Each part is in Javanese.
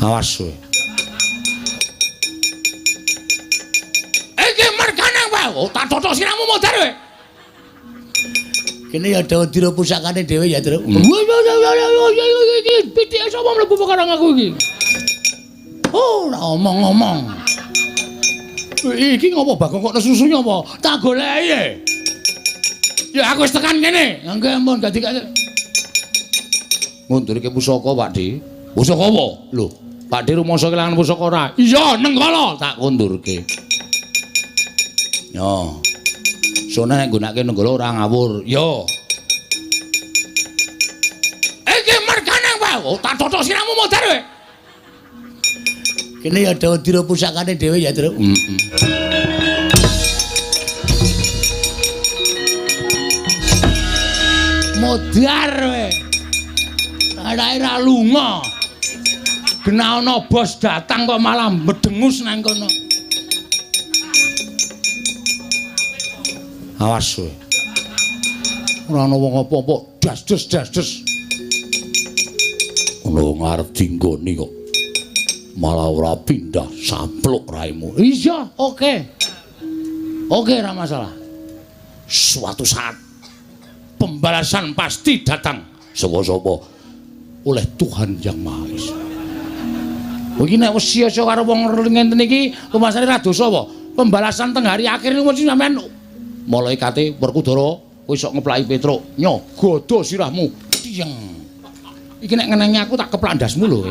Awas kowe. Iki mergane wae, tak cocok siramu modar kowe. Kene ya dawa dira pusakane dhewe ya, Tru. Iki pitike sapa mlebu perkara aku iki? Oh, ora omong-omong. Iki ngopo Bagong kok nesusunya apa? Tak goleki. Ya aku wis tekan kene. Nggih ampun dadi ngundurke pusaka, Pakde. Pusaka apa? Lho, Pakde rumangsa kelangan pusaka ora? Iya, neng kala tak kundurke. Yo. Sone nek gunake nenggala ora ngawur. Yo. Iki mergane wae, tak cocok siramu modar kowe. Kene ya dawa dira pusakane dhewe ya, Tru. Modar kowe. Anake ra lunga. Kena ana bos datang kok malah medengus nang kono. Awas kowe. Ora ana wong apa-apa, das-des. Ono wong arep dinggoni kok. Malah ora pindah sampluk raimu. Iya, oke. Oke, ora masalah. Suatu saat pembalasan pasti datang. Sapa-sapa oleh Tuhan Yang Maha Esa. Iki nek wis sia-sia karo wong ngenten iki, rumasane ra dosa apa? Pembalasan teng hari akhir niku mesti sampean malaikate Werkudara kowe sok ngeplaki Petruk. Nyo, godo sirahmu. Tiyeng. Iki nek ngenengi aku tak keplak ndasmu lho.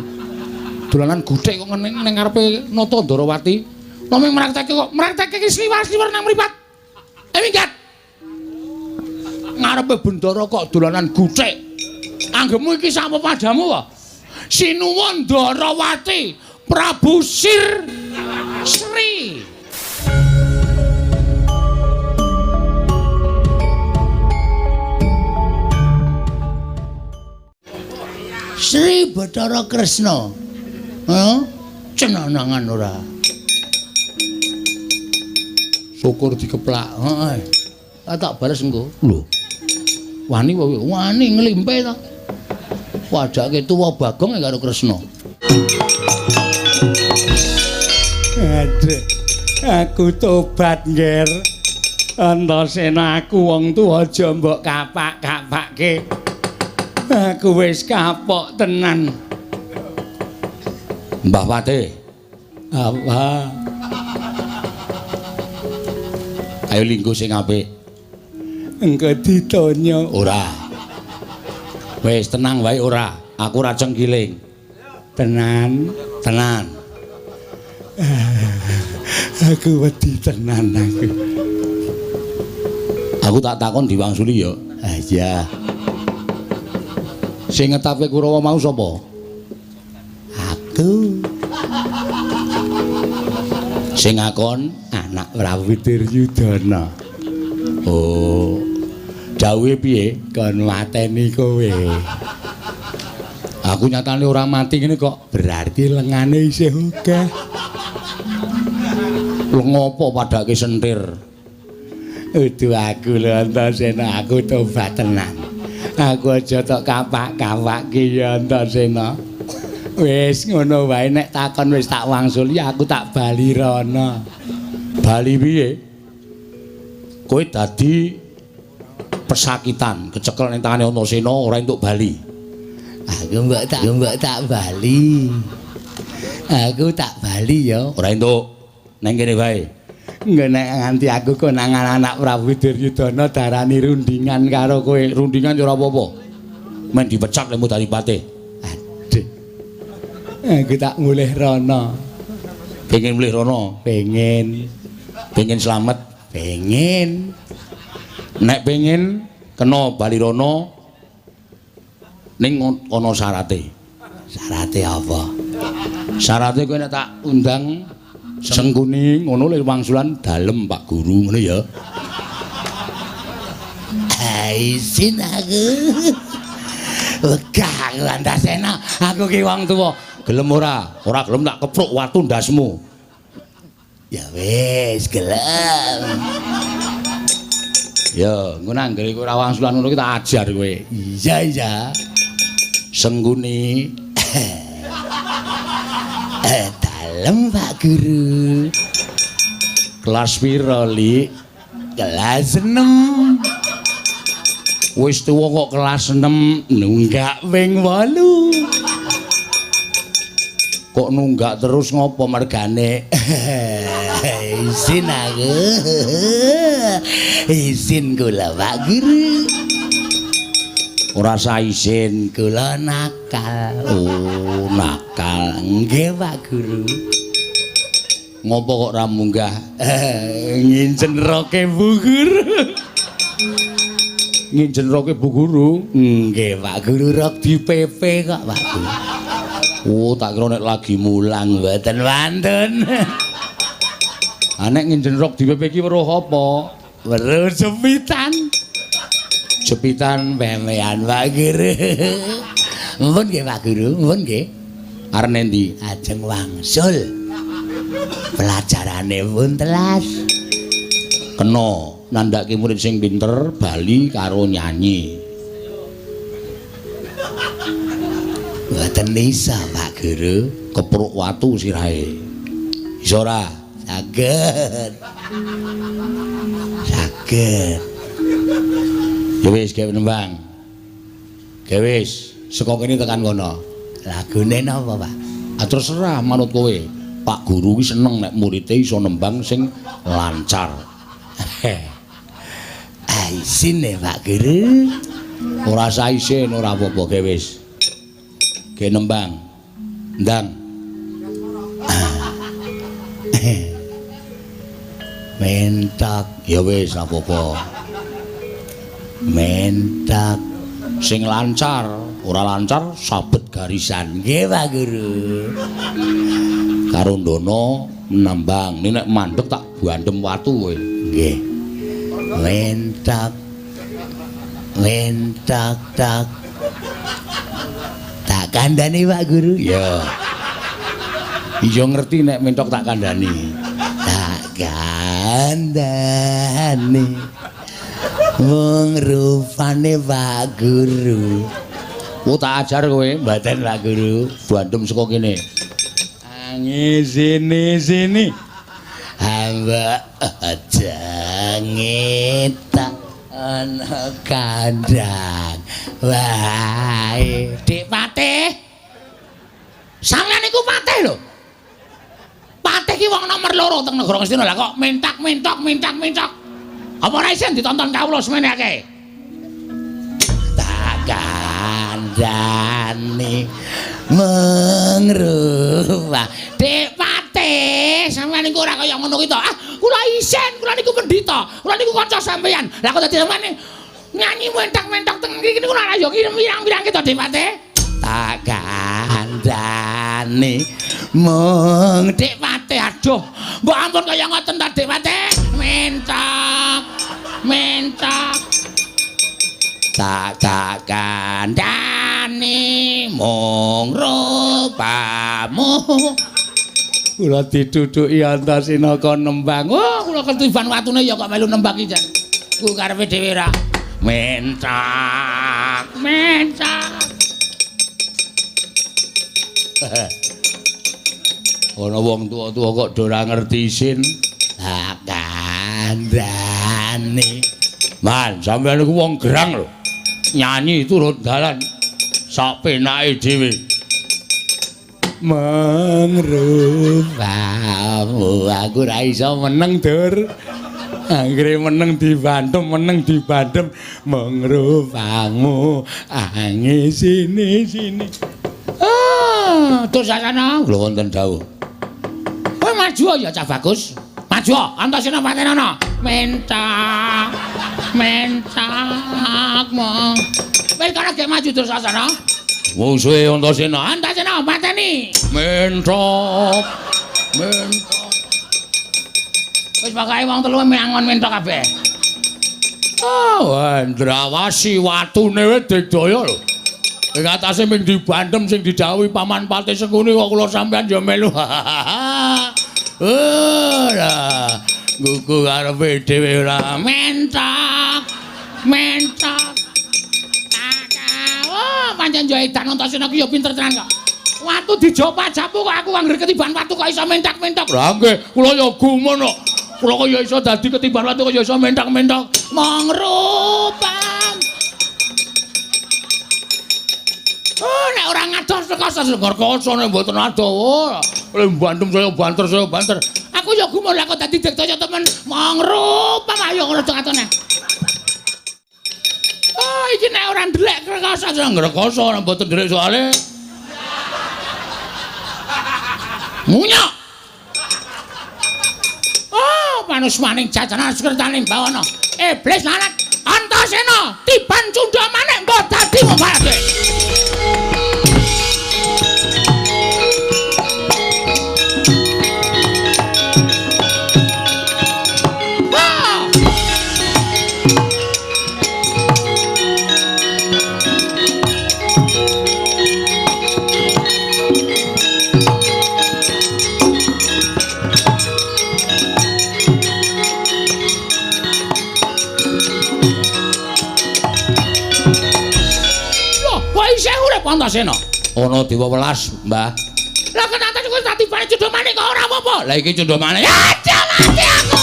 Dolanan guthik kok ngeneng ning ngarepe Nata Ndarawati. Nomeng mraktekke iki sliwar-sliwar nang mripat. Minggat. Ngarepe bendara kok dolanan guthik. Anggemu iki sapa padamu kok? Sinuwun Ndarawati, Prabu Sri. Sri Bathara Kresna. Cenanangan ora. Syukur dikeplak. Heeh. Tak bales engko. Lho. Wani nglimpe to. Wajake tuwa Bagong karo Kresna. Aduh. Aku tobat, Nger. Antasena aku wong tuwa aja mbok kapak-kapakke. Aku wis kapok tenan. Mbah Pate. Apa? Ayo linggo sing apik. Engko ditanya. Ora. Wis tenang wae ora. Aku ora cengkiling. Tenan. Aku wedi tenan aku. Aku tak takon diwangsuli ya. Iya. Sing ngetape Kurawa mau sapa? Aku. Sing ngakon anak Prabu Duryudana. Oh. Dawuhe piye? Kon mateni kowe. Aku nyatane ora mati ngene kok. Berarti lengane isih akeh. Lho ngopo padake sentir? Udu aku lho Antasena, aku tobat tenan. Aku aja tok kapak-kapakke ya Antasena. Wis ngono wae nek takon wis tak wangsuli aku tak bali rono. Bali piye? Kowe dadi pesakitan, kecekel ning tangane Antasena ora entuk bali. Aku mbok tak bali. Aku tak bali ya. Ora entuk. Neng kene wae. Nggih nek nganti aku konangan anak Prabu Duryudana darani rundingan karo kowe. Rundingan ya ora apa-apa. Men dipecat lemu dari pate. Aduh. Aku tak mulih rono. Pengen mulih rono? Pengen. Pengen selamat? Pengen. Nek pengen kena bali rono ning ana syarate. Syarate apa? Syarate kowe nek tak undang Sengguni ngono le wangsulan dalem Pak Guru ngono ya. Isin aku. Wegah Antasena, aku ki wong tuwa. Gelem ora? Ora gelem tak kepruk watu ndasmu. Ya wis, gelem. Ya, ngono anggere kowe ora wangsulan ngono ki tak ajar kowe. Iya. Sengguni. Dalem Pak Guru. Kelas piro, Li? Kelas 6. Wis tuwa kok kelas 6 nunggak ping 8. Kok nunggak terus ngopo mergane? Izin aku. Izin kula Pak Guru. Ora sa izin kula nakal. Oh, nakal. Nggih Pak Guru. Ngopo kok ra munggah? Nginjen roke Bu Guru. Nginjen roke Bu Guru. Nggih Pak Guru rok dipepe kok Pak Guru. Oh, tak kira nek lagi mulang mboten wantun. Ah nek nginjen rok dipepe iki weruh apa? Weruh jepitan. Jepitan pemean Pak Guru. Mumpun nggih Pak Guru, mumpun nggih. Arep nendi? Ajeng wangsul. Pelajarane pun telas. Kena nandhake murid sing pinter bali karo nyanyi. Mboten bisa Pak Guru, kepruk watu sirahe. Iso ora? Saged. Saged. Ya wis gawe nembang. Gawe wis, saka kene tekan kono. Lagune napa, Pak? Ah terserah manut kowe. Pak Guru ki seneng nek murid iso nembang sing lancar. Isin Pak Guru. Ora sa isin ora apa-apa gawe wis. Gawe nembang. Ndang. Mentak ya wis apa-apa. Mentak sing lancar, ora lancar sabet garisan. Nggih Pak Guru. Karo ndono nambang, nek mandeg tak bandem watu kowe. Nggih. Mentak. Mentak tak. Tak kandhani Pak Guru. Ya. Iya ngerti nek mentok tak kandhani. Tak kandhani. Wong rupane Pak Guru. Oh tak ajar kowe, mboten Pak Guru. Bandem saka kene. Sini. Hamba aja ngetak ana kandhang. Wae, Dik Patih. Sampeyan niku patih lho. Patih ki wong nomor 2 teng negara Ngastina. Lah kok mentak. Apa ora isin ditonton kawula semenake? Tak kandhani mengrupa. Dik Patih, sampeyan niku ora kaya ngono ki to. Ah, kula isin, kula niku pendhita. Kula niku kanca sampeyan. Lah kok dadi sampeyan nyanyi mentak teng iki niku ora yo pirang-pirang ki to Dik Patih. Tak kandhani mung Dik Patih. Aduh, mbok ampun kaya ngoten ta Dik Patih. Mentak. Tak kandhani mung rupamu. Kula diduduki Antasena kon nembang. Oh, kula ketiban watune ya kok melu nembang iki jan. Ku karepe dhewe ra. Mentak. Ana wong tuwa-tuwa kok do ora ngerti isin. Tak kandhani. Man, sampeyan iku wong gerang lho. Nyanyi turun dalan sak penake dhewe. Mangrupamu aku ra iso meneng dur. Anggere meneng dibandem mangrupamu ange sini. Ah, tur sasana lho wonten dawuh. Kowe maju ya Cah Bagus. Maju Antasena Patenana. Mentak mo. Wis kana gek maju tur sasana. Musuhe Antasena pateni. Mentok. Wis pokoke wong telu menangon mentok kabeh. Oh, Andrawasi watune wis digdaya lho. Ing atase ming dibandem sing didhawuhi Paman Patih Sekuni kok kula sampean ya melu. Ora. Gugu karepe dhewe ora mentok. Oh, pancen yo edan Antasena ki yo pinter tenan kok. watu dijawab pajapu kok aku anggere ketiban watu kok iso mentak-mentak. Lah nggih, kula ya gumun kok. Kula kok ya iso dadi ketiban watu kok ya iso mentak-mentak. Mangrupang. Oh, nek ora ngados tekas Segor Koso nek mboten adoh. Oleh bantum saya banter. Aku ya gumun lah kok dadi diktoyo temen. Mangrupang ayo ngono katone. Oh, iki nek ora ndelek Rekoso Rekoso nek mboten ndelek soalé munyok. Oh, manus-maning jajanan sekretaning bawana. Iblis lanat Antasena tiban cundha manik mbok dadi ngombalake. Antasena ana dewa welas, Mbah. Lah kenapa kok dadi bane cundha manik kok ora apa-apa? Lah iki cundha manik. Aja mati aku.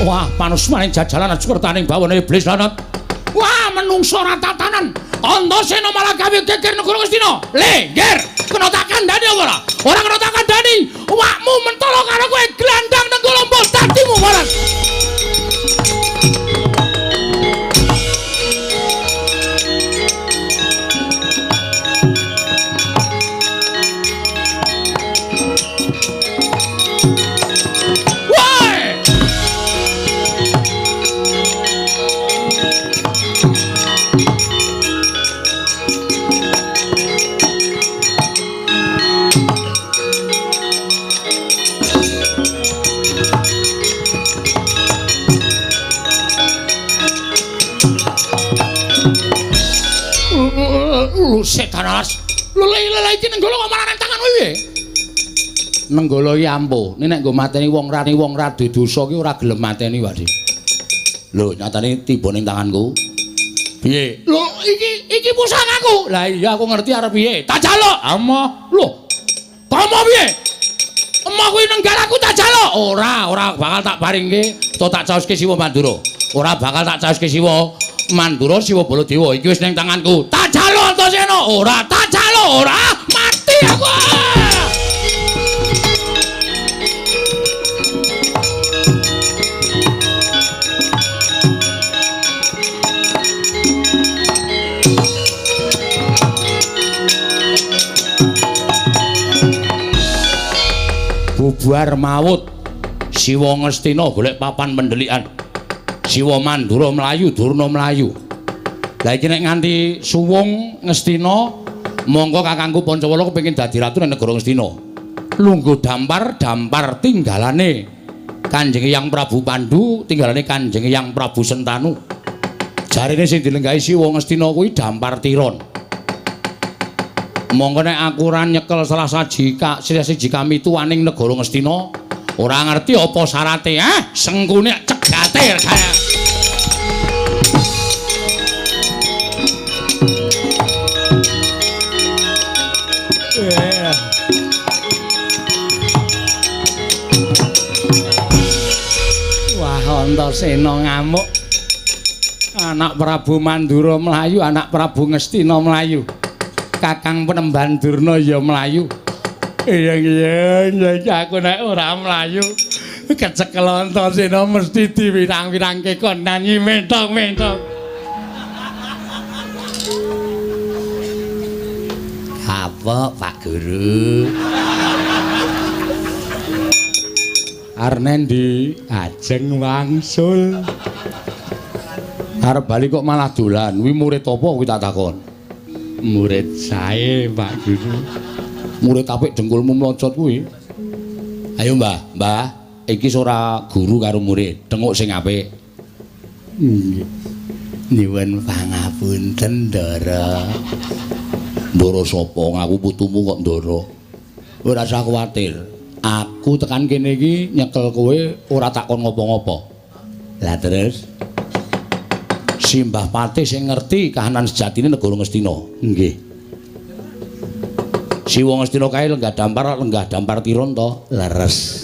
Wah, panusmaning jajalan sekretaning bawana iblis lanat. Wah, menungso ora tatanan. Antasena malah gawe geger negara Ngastina. Lengger, kena tak kandhani apa ora? Ora kena tak kandhani. Awakmu mentolo karo kowe glandang nang lomba dadimu barang. Setan alas. Lele iki nenggala kok malah tangan kowe piye? Nenggala iki ampuh. Nek nggo mateni wong ra dosa ki ora gelem mateni wae. Lho, nyatane tiba ning tanganku. Piye? Lho, iki pusakaku. Lah iya aku ngerti arep piye. Tak jaluk. Amah. Lho. Komo piye? Emah kuwi nenggalaku tak jaluk. Ora bakal tak paringke to tak caoske Siwa Mandura. Ora bakal tak caoske Siwa Mandura Siwa Baladewa. Iki wis ning tanganku. Tak jaluk Antasena. Ora tak jaluk, ora mati aku. Bubar maut Siwa Ngastina golek papan pendelikan. Siwa Mandura mlayu, Durna mlayu. Lah iki nek nganti suwung Ngastina, monggo kakangku Pancawala kepengin dadi ratu ning negara Ngastina. Lungguh dampar tinggalane Kanjeng Hyang Prabu Pandhu, tinggalane Kanjeng Hyang Prabu Sentanu. Jarine sing dilenggahi Siwa Ngastina kuwi dampar tiron. Monggo nek aku ora nyekel salah siji kami tuwaning negara Ngastina, ora ngerti apa syarate, sengkune cegate kaya. Wah, Antasena ngamuk. Anak Prabu Mandura mlayu, anak Prabu Ngastina mlayu. Kakang Penemban Durna ya mlayu. Iya aku nek ora mlayu kecekel Antasena mesti diwirang-wirangke kon nyanyi mentok-mentok. Apa Pak Guru? Arnendi ajeng wangsul. Arep bali kok malah dolan. Kuwi murid apa kuwi tak takon? Murid sae, Pak Guru. Murid apik dengkulmu mlocot kuwi. Ayo, Mbah, iki ora guru karo murid, denguk sing apik. Nggih. Nyuwun pangapunten, Ndara. Ndara sapa? Ngaku putumu kok Ndara. Ora usah kuwatir. Aku tekan kene iki nyekel kowe ora takon ngopo-ngopo. Lah terus Simbah Patih sing ngerti kahanan sejatine negara Ngastina. Nggih. Siwa Ngastina kae lenggah dampar tiron to, leres.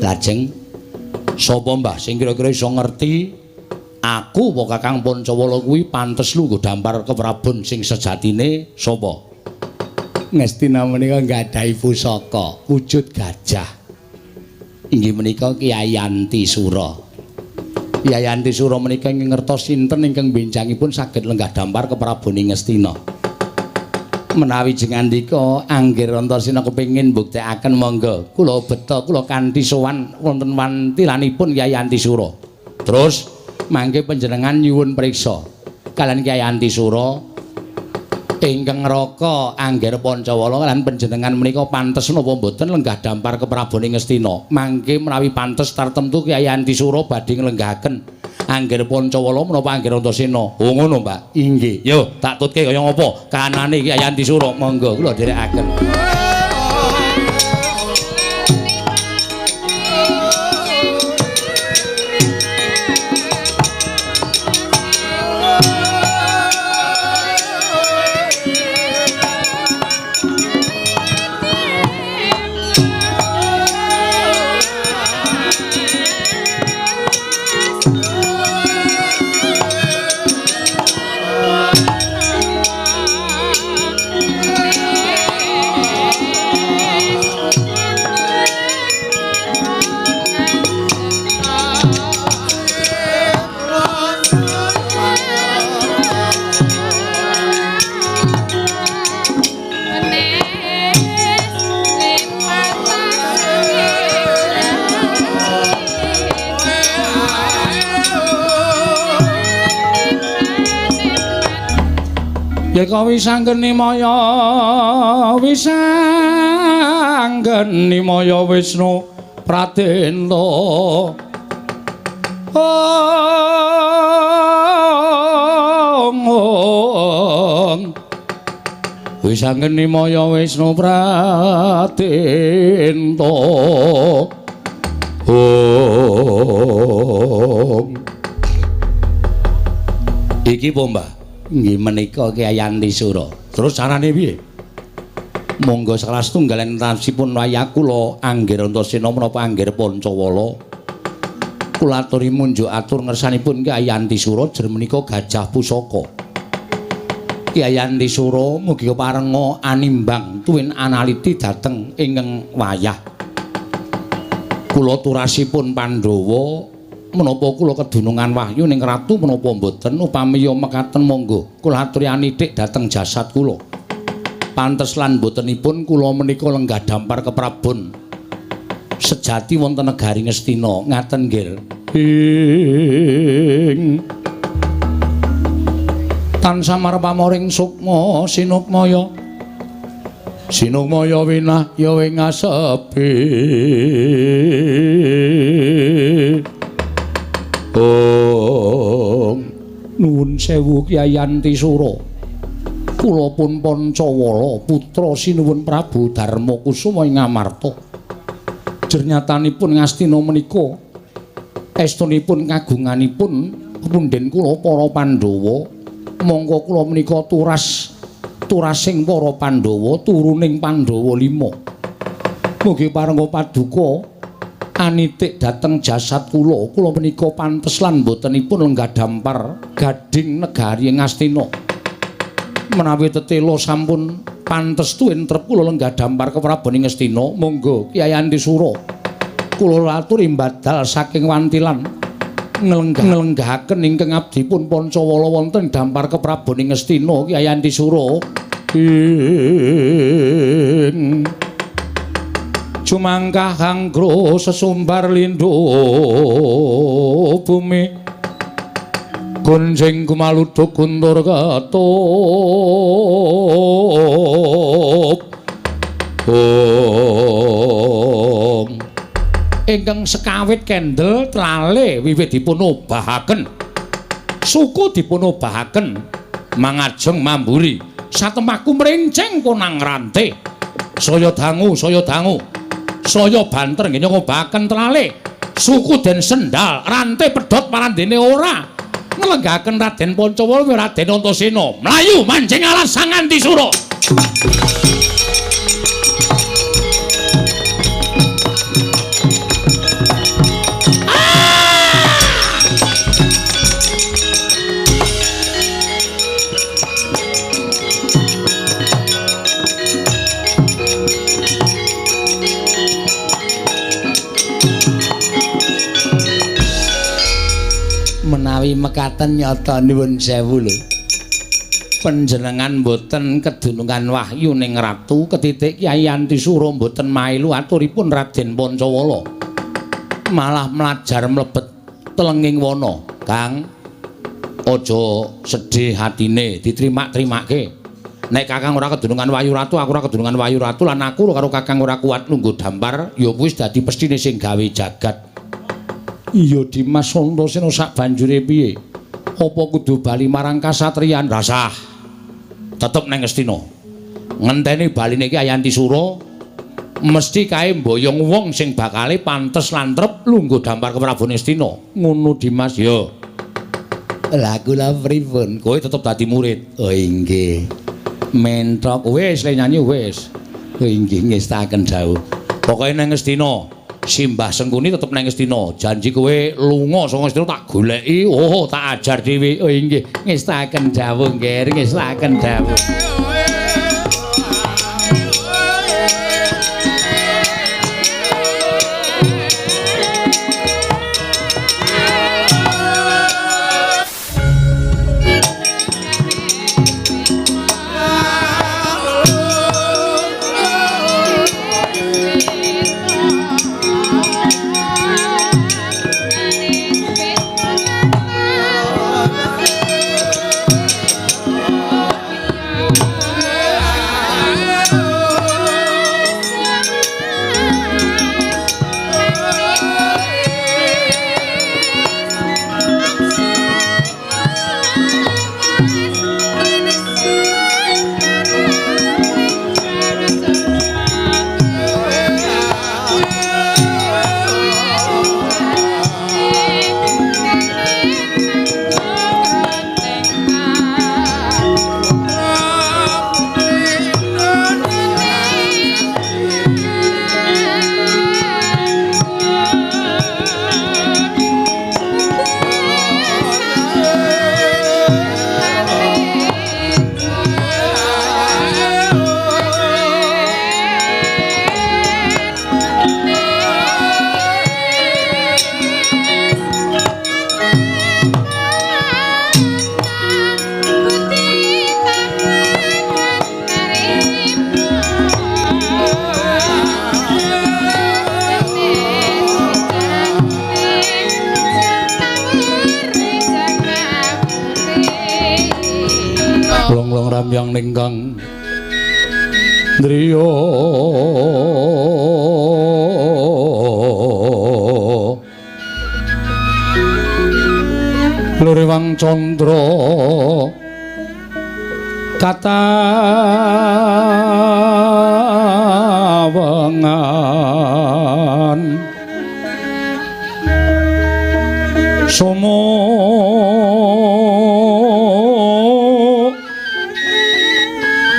Lajeng sapa Mbah sing kira-kira iso ngerti aku apa Kakang Pancawala kuwi pantes lu nggo dampar keprabon sing sejatine sapa? Ngastina menika nggadahi pusaka wujud gajah. Inggih menika Kyai Antisura. Kyai Antisura menika ingkang ngertos sinten ingkang benjangipun saged lenggah dampar kepraboning Ngastina. Menawi jengandika Anggir Antasena kepengin mbuktekaken monggo kula beta kula kanthi sowan wonten wantilanipun Kyai Antisura. Terus mangke panjenengan nyuwun priksa kalian Kyai Antisura ingkang ngraka Anggir Pancawala lan panjenengan menika pantes napa mboten lenggah dampar kepraboning Ngastina. Mangke menawi pantes tartemtu Kyai Antisura badhe nglenggahaken Anggir Pancawala menapa Anggir Antasena. Oh ngono, Mbak. Inggih. Yo, tak tutke kaya ngapa? Kanane Kyai Antisura. Monggo kula dherekaken. Yeka wisanggeni maya Wisnu Pratenta wisanggeni maya Wisnu Pratenta iki po Mbah. Nggih menika Kyai Antisura. Terus carane piye? Monggo salah setunggalan tasipun wayah kula Anggir Antasena menapa Anggir Pancawala. Kula aturi munjuk atur ngersanipun Kyai Antisura jer menika gajah pusaka. Kyai Antisura mugi parenga animbang tuwin analiti dhateng ingkang wayah. Kula turasipun Pandhawa menapa kula kedunungan wahyu ning ratu menapa mboten upamiya mekaten monggo kula aturi anitik dhateng jasad kula pantes lan mbotenipun kula menika lenggah dampar keprabon sejati wonten negari Ngastina ngaten nggih tansah marpamoring sukma sinukmaya winah ya ing asepi nuwun sewu Kyai Antisura. Kula pun Pancawala putra sinuwun Prabu Darmakusuma ing Ngamarta. Jernyatanipun Ngastina menika estunipun kagunganipun punden kula para Pandhawa. Monggo kula menika turasing para Pandhawa turuning Pandhawa 5. Mugi parenga paduka anitik dhateng jasad kula menika pantes lan botenipun lenggah dampar gading negari Ngastina. Menawi tetela sampun pantes tuwin trep kula lenggah dampar kepraboning Ngastina, monggo Kyai Antisura kula aturi mbadal saking wantilan nglenggahaken ingkang abdipun Pancawala wonten dampar kepraboning Ngastina. Kyai Antisura Jumangkah kanggo sesumbar lindhu bumi gunjing kumaluduk guntur katup ingkang sekawit kendel trale wiwit dipun obahaken suku dipunobahaken mangajeng mamburi satemaku mrenceng konang rante saya dangu saya banter nggih nyobaken trale suku den sendal rante pedhot parandene ora nglenggaken Raden Pancawala Raden Antasena mlayu manjing alas sang Antisura. Menawi mekaten nyata nuwun sewu lho. Panjenengan boten kedunungan wahyu ning ratu ketitik Kyai Antisura boten mailu aturipun Raden Pancawala. Malah mlajar mlebet telenging wana. Kang, aja sedih hatine, diterima-terimake. Nek Kakang ora kedunungan wahyu ratu, aku ora kedunungan wahyu ratu lan aku karo Kakang ora kuat lungguh dampar, ya wis dadi pestine sing gawe jagat. Iya Dimas Antasena sak banjure piye? Apa kudu bali marang kasatriyan? Rasah. Tetep nang Ngastina. Ngenteni baline iki Kyai Antisura mesti kae mboyong wong sing bakale pantes lan trep lungguh dampar ke Prabu Ngastina. Ngono Dimas ya. Lah kula pripun? Kowe tetep dadi murid. Oh inggih. Mentok wis le nyanyi wis. Oh inggih ngestaken dawuh. Pokoke nang Ngastina Simbah Sengkuni tetep nang Ngastina. Janji kowe lunga saka Ngastina tak goleki, tak ajar dhewe. Oh inggih, ngestaken dawuh nggih, ngestaken dawuh. Yang ningkang driya Lurewang Candra katawengan somo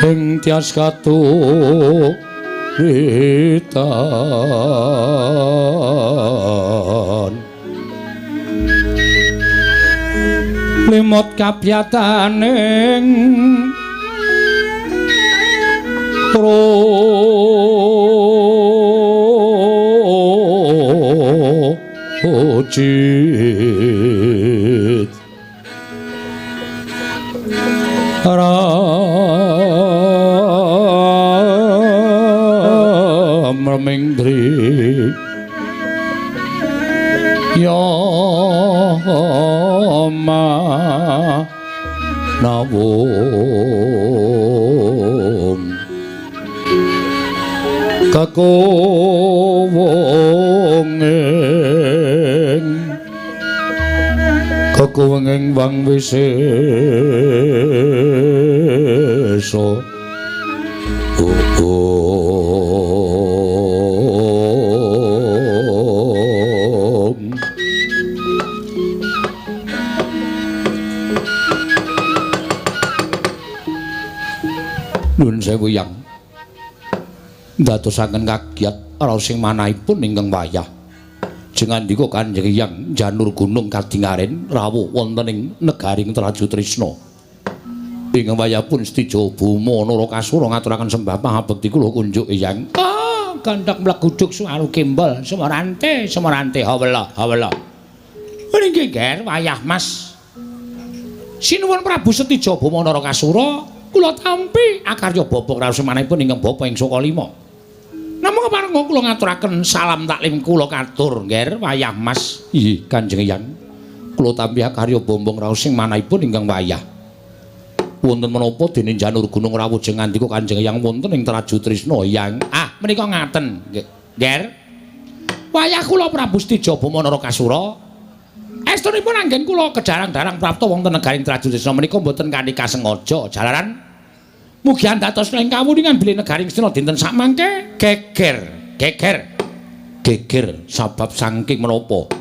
ing tias katuritan limot kapyataning projit Mingdri Yama Nawung Kakowongeng kuwenging wang wisesa Nun sewu yang ndadosaken kagiat raos sing manahipun ingkang wayah jengandika Kanjeng Hyang janur gunung kadingaren rawuh wonten ing negaring Traju Trisna ingkang wayah pun Stijo Buma Narakasura ngaturaken sembah pangabekti kula kunjuk Hyang gandhak mleguduk suaru kembol semerante hawela nggih ger wayah Mas sinuwun Prabu Stijo Buma Narakasura kula tampi akarya bapa raos manahipun ingkang bapa ing Sokalima. Namung keparenga kula ngaturaken salam taklim kula katur nggih wayah Mas. Nggih Kanjeng Hyang. Kula tampi akarya bapa raos sing manahipun ingkang wayah. Wonten menapa dene janur gunung rawuh jeng ngandika Kanjeng Hyang wonten ing Traju Trisna Hyang. Menika ngaten nggih. Wayah kula Prabu Stijo Bama Narakasura estunipun anggen kula kejarang-darang prapta wonten negaring Traju Trisna menika mboten kanthi kasengaja jalaran mugi andatos ing kawuningan bilih negaring Astina dinten sakmangke geger sabab saking menapa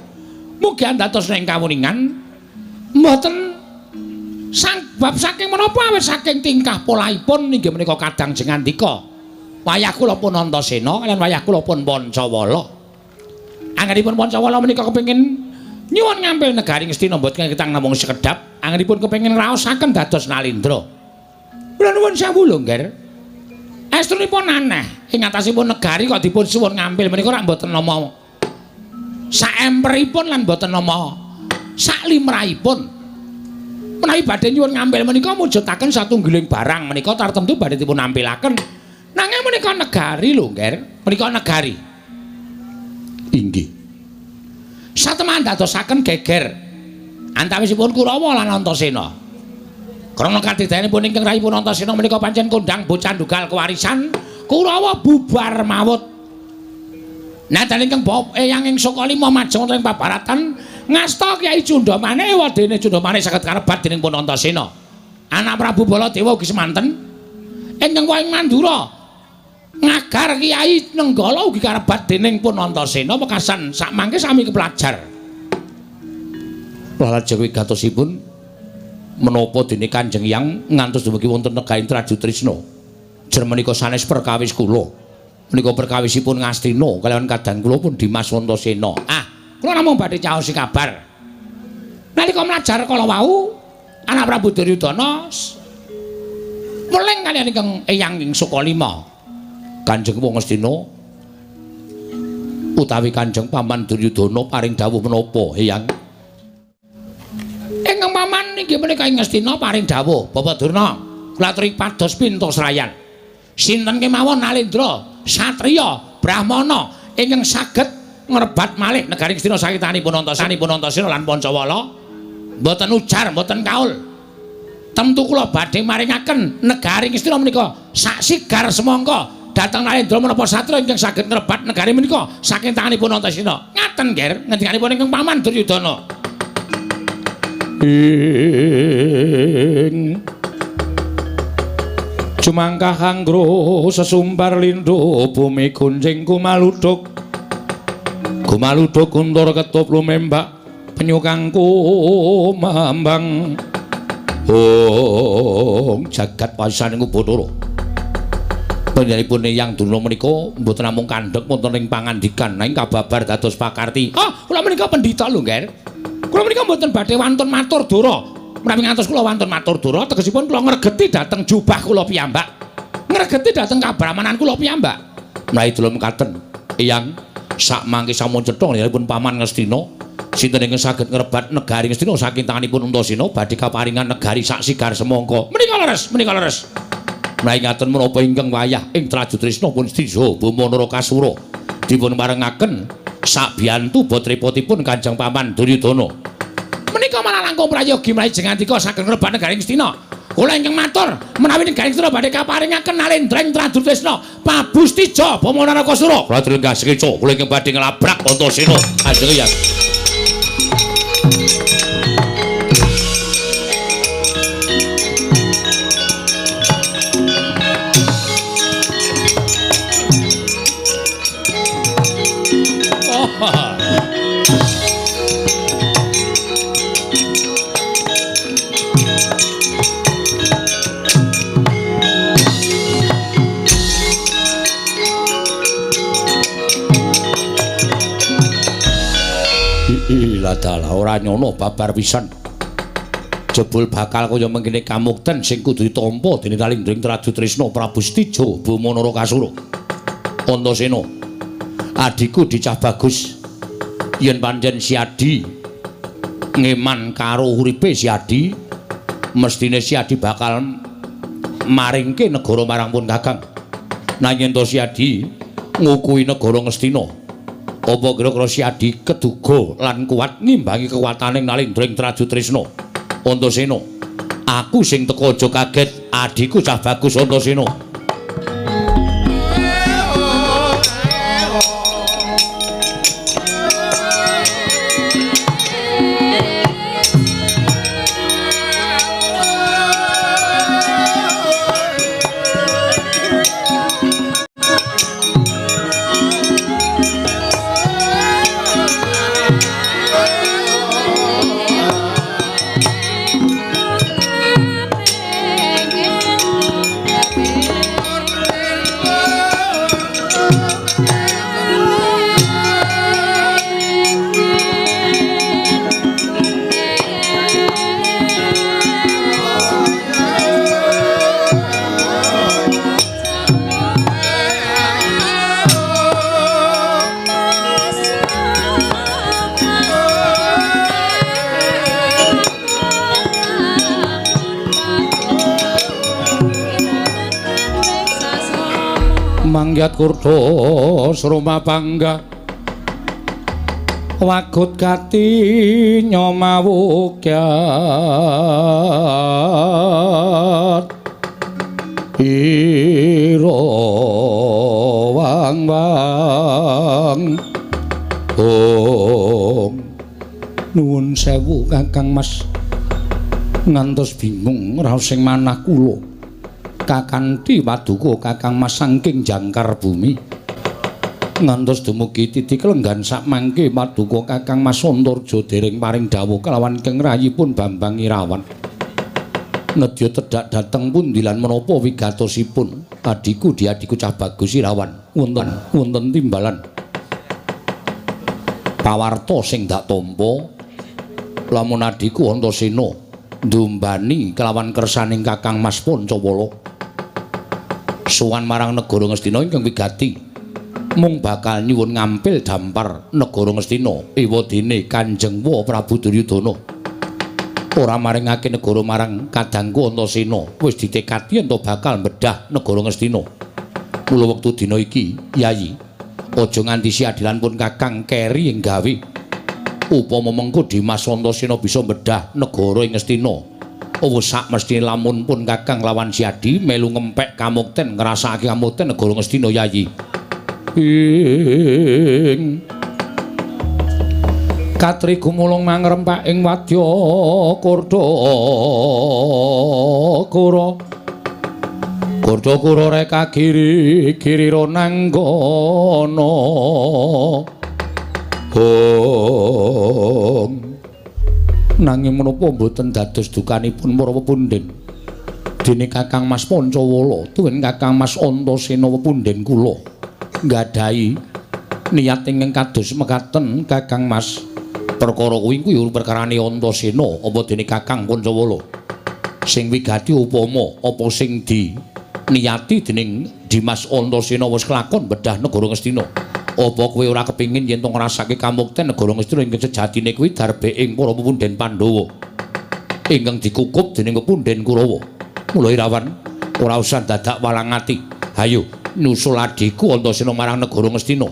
mugi andatos ing kawuningan mboten sabab saking menapa awit saking tingkah polaipun inggih menika kadang jengandika wayah kula pun Antasena lan wayah kula pun Pancawala anggenipun Pancawala menika kepengin nyuwun ngampil negaring Astina mboten kitang namung sekedhap anggenipun kepengin ngraosaken dados Nalindra. Kula nuwun sewu lho, Nger. Estunipun aneh ing atasipun negari kok dipun suwun ngampil menika rak mboten nama saemperipun lan mboten nama saklimrahipun. Menawi badhe nyuwun ngampil menika mujudaken satunggiling barang menika tartemtu badhe dipun nampilaken. Nanging menika negari lho, Nger. Menika negari. Inggih. Satemah dadosaken geger antawisipun Kurawa lan Antasena. Krana katidayanipun ingkang rayipun Antasena menika pancen kondhang bocah ndugal kewarisan, Kurawa bubar mawut. Nadyan ingkang Eyang ing Sokalima majeng wonten ing pabaratan ngasta Kyai Cundamane wadene Cundamane saged karebat dening pun Antasena. Anak Prabu Baladewa ugi semanten ingkang waing Mandura ngagar Kyai Nenggala ugi karebat dening pun Antasena mekasan sakmangke sami kepelajar. Lajeng wigatosipun menapa dene Kanjeng Hyang ngantos dumugi wonten negaring Traju Trisna. Jer menika sanes perkawis kula. Menika perkawisipun Ngastina kaliyan kadang kula pun Dimas Antasena. Kula namung badhe caosi kabar. Nalika mlajar kala wau anak Prabu Duryudana weling kaliyan ingkang Eyang ing Sokalima. Kanjeng wong Astina utawi Kanjeng Paman Duryudana paring dawuh menapa Hyang? Ingkang Paman inggih menika ing Astina paring dawuh, Bapak Durna, kula aturi pados pintusrayan. Sinten kemawon Nalindra, satriya, brahmana ingkang saged ngrebat malih negaring Astina sakitanipun Antasena lan Pancawala, mboten ujar, mboten kaul. Tentu kula badhe maringaken negaring Astina menika sak sigar semangka dhateng Nalindra menapa satria ingkang saged ngrebat negari menika saking tanganipun Antasena. Ngaten, Nger, ngendikanipun ingkang Paman Duryudana. Cumangkah anggro sesumbar lindho bumi gunjing kumaludhuk kundur ketup lumembak penyu kang kumambang jagat pasaning Bathara. Panjenenganipun Eyang Durna menika mboten namung kandhek wonten ing pangandikan nanging kababar dados pakarti. Kula menika pendhita lho, Nger. Kula menika mboten badhe wantun matur dura. Menawi ngantos kula wantun matur dura, tegesipun kula ngregeti dhateng jubah kula piyambak. Ngregeti dhateng kabramanan kula piyambak. Menawi delem katen, Eyang sak mangke sampun cetha nggihipun Paman Ngastina. Sinten ingkang saged ngrebat negari Ngastina saking tanganipun Antasena badhe kaparingan negari sak sigar semangka. Menika leres. Menawi ngaten menapa ingkang wayah ing Traju Trisna pun Stijo Bama Narakasura dipun parengaken sabiyantu botripotipun Kanjeng Paman Duryudana. Menika malah langkung prayogi mlayu jengandika saged ngrebat negari Astina. Kula ingkang matur menawi negari Astina badhe kaparingaken Nalindra ing Traju Trisna Prabu Stijo Bama Narakasura. Kula trenggah sekeca kula ingkang badhe nglabrak Antasena. Ajeng ya. Adalah ora nyono babar pisan. Jebul bakal kaya mengkene kamukten sing kudu ditampa dening Talindring Tradu Trisna Prabu Stijo Bumanara Kasura. Antasena, adikku dicah bagus. Yen pancen si Adi ngeman karo uripe si Adi, mestine si Adi bakal maringke negara marang pun Kakang. Nanging to si Adi ngukui negara Ngastina. Apa kira-kira si Adi keduga lan kuat ngimbangi kekuataning Nalindring Tradu Trisna? Antasena, aku sing teka aja kaget, adikku cah bagus Antasena. Mangyat kurda sroma pangga wagut kati nyomawukyat ira wang-wang nuwun sewu Kakang Mas ngantos bingung raos sing manah kula Kakanthi Paduka Kakang Mas saking jangkar bumi ngantos dumugi titik lenggan sak mangke Paduka Kakang Mas Antarja dereng paring dawuh kelawan Keng Rayipun Bambang Irawan nedya tedhak dhateng pundi lan menapa wigatosipun adhiku diadhiku cah bagus Irawan wonten timbalan pawarta sing dak tampa lamun adhiku Antasena ndumbani kelawan kersaning Kakang Mas Pancawala sowan marang negara Ngastina ingkang wigati mung bakal nyuwun ngampil dampar negara Ngastina ewadene Kanjeng Prabu Duryudana ora maringake negara marang kadangku Antasena wis ditekadi yen bakal mbedah negara Ngastina mula wektu dina iki Yayi aja nganti si adilan pun Kakang keri ing gawe upama mengko Dimas Antasena bisa mbedah negara ing Ngastina. Sak mesti lamun pun Kakang lawan si Adi melu ngempek kamukten ngrasakake kamukten negara Ngastina Yayi. Katri gumulung mangrempak ing wadya kurda kura. Kurda kura reka giri girira nanggana. Nanging menapa mboten dados dukanipun para pepundhen dene Kakang Mas Pancawala tuwin Kakang Mas Antasena pepundhen kula nggadahi niat ingkang kados mekaten Kakang Mas perkara kuwi kuwi perkarane Antasena apa dene Kakang Pancawala sing wigati upama apa sing diniati dening Dimas Antasena wis kelakon bedah negara Ngastina. Apa kowe ora kepingin yen to ngrasake kamukten negara Ngastina ingkang sejatine kuwi darbeing para pepundhen Pandhawa ingkang dikukup dening pepundhen Kurawa. Mula Irawan ora usah dadak walang ati. Hayo nusul adhiku Antasena marang negara Ngastina.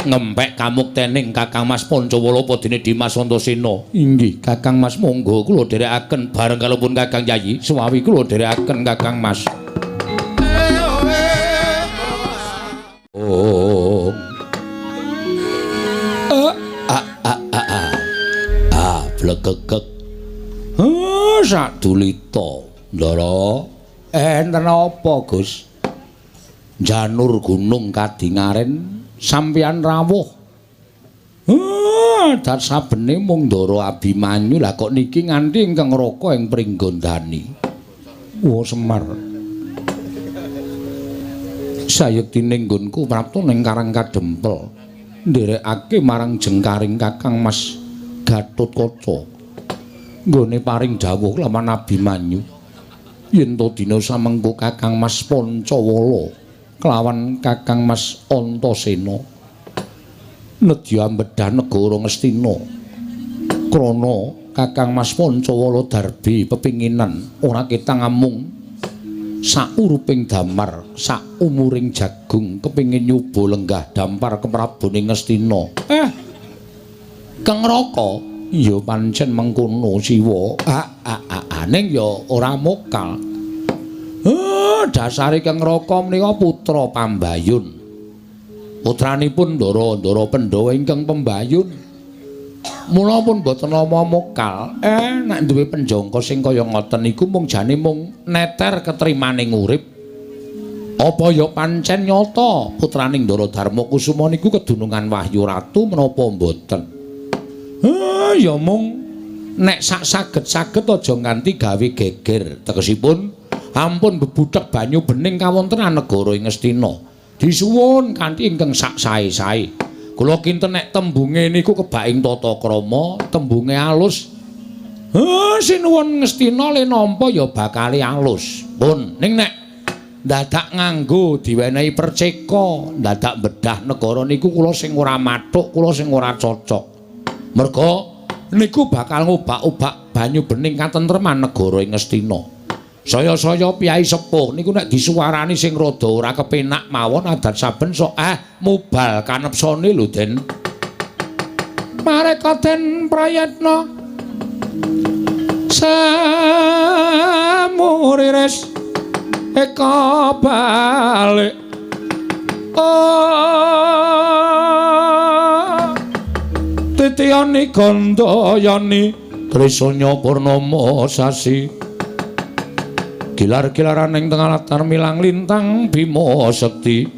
Ngempek kamuktening Kakang Mas Pancawala apa dene Dimas Antasena. Inggih, Kakang Mas monggo kula dherekaken bareng kalopun Kakang Yayi. Suwawi kula dherekaken Kakang Mas. Blegegek. Sadulita, Ndara. Enten apa, Gus? Janur gunung kadingaren sampeyan rawuh. Dat sabene mung Ndara Abimanyu lah kok niki nganti ingkang ngraka ing Pringgondani. Wah Semar. Sayektining nggonku prapta ning Karang Kadempel. Nderekake marang jengkaring Kakang Mas Gatotkaca nggone paring dawuh lawan Abimanyu yen to dina samengko Kakang Mas Pancawala kelawan Kakang Mas Antasena nedya mbedhah negara Ngastina krana Kakang Mas Pancawala Darbi pepinginan ora ketang amung sauruping damar saumuring jagung kepingin nyoba lenggah dampar ke Prabone Ngastina. Kang Raka ya pancen mengkono Siwa. Ning ya ora mokal. Dasare Kang Raka menika putra Pambayun. Putranipun Ndara Pandhawa ingkang Pembayun. Mula pun boten nama mokal. Nek duwe penjangka sing kaya ngoten niku mung jane mung neter ketrimaning urip. Apa ya pancen nyata putraning Ndara Darmakusuma niku kedunungan Wahyu Ratu menapa mboten? Ya mung nek saged-saged aja nganti gawe geger. Tegesipun ampun bebudhek banyu bening kawontenan negara ing Ngastina. Disuwun kanthi ingkang sak sae-sae. Kula kinten nek tembunge niku kebaing tata krama, tembunge alus. Sinuwun Ngastina le nampa ya bakale alus. Pun ning nek dadak nganggo diwenehi perceka, dadak bedah negara niku kula sing ora mathuk, kula sing ora cocok. Merga niku bakal ngobak-obak banyu bening katentreman negara ing Ngastina. Saya-saya piyai sepuh niku nek disuwarani sing rada ora kepenak mawon adat saben sok mubal kanepsane lho Den. Mareka Den prayatna samuriris eka balik. Titiyani Gandayani Trisanya Purnama sasi gilar-gilaran ing tengah latar milang lintang Bima Sekti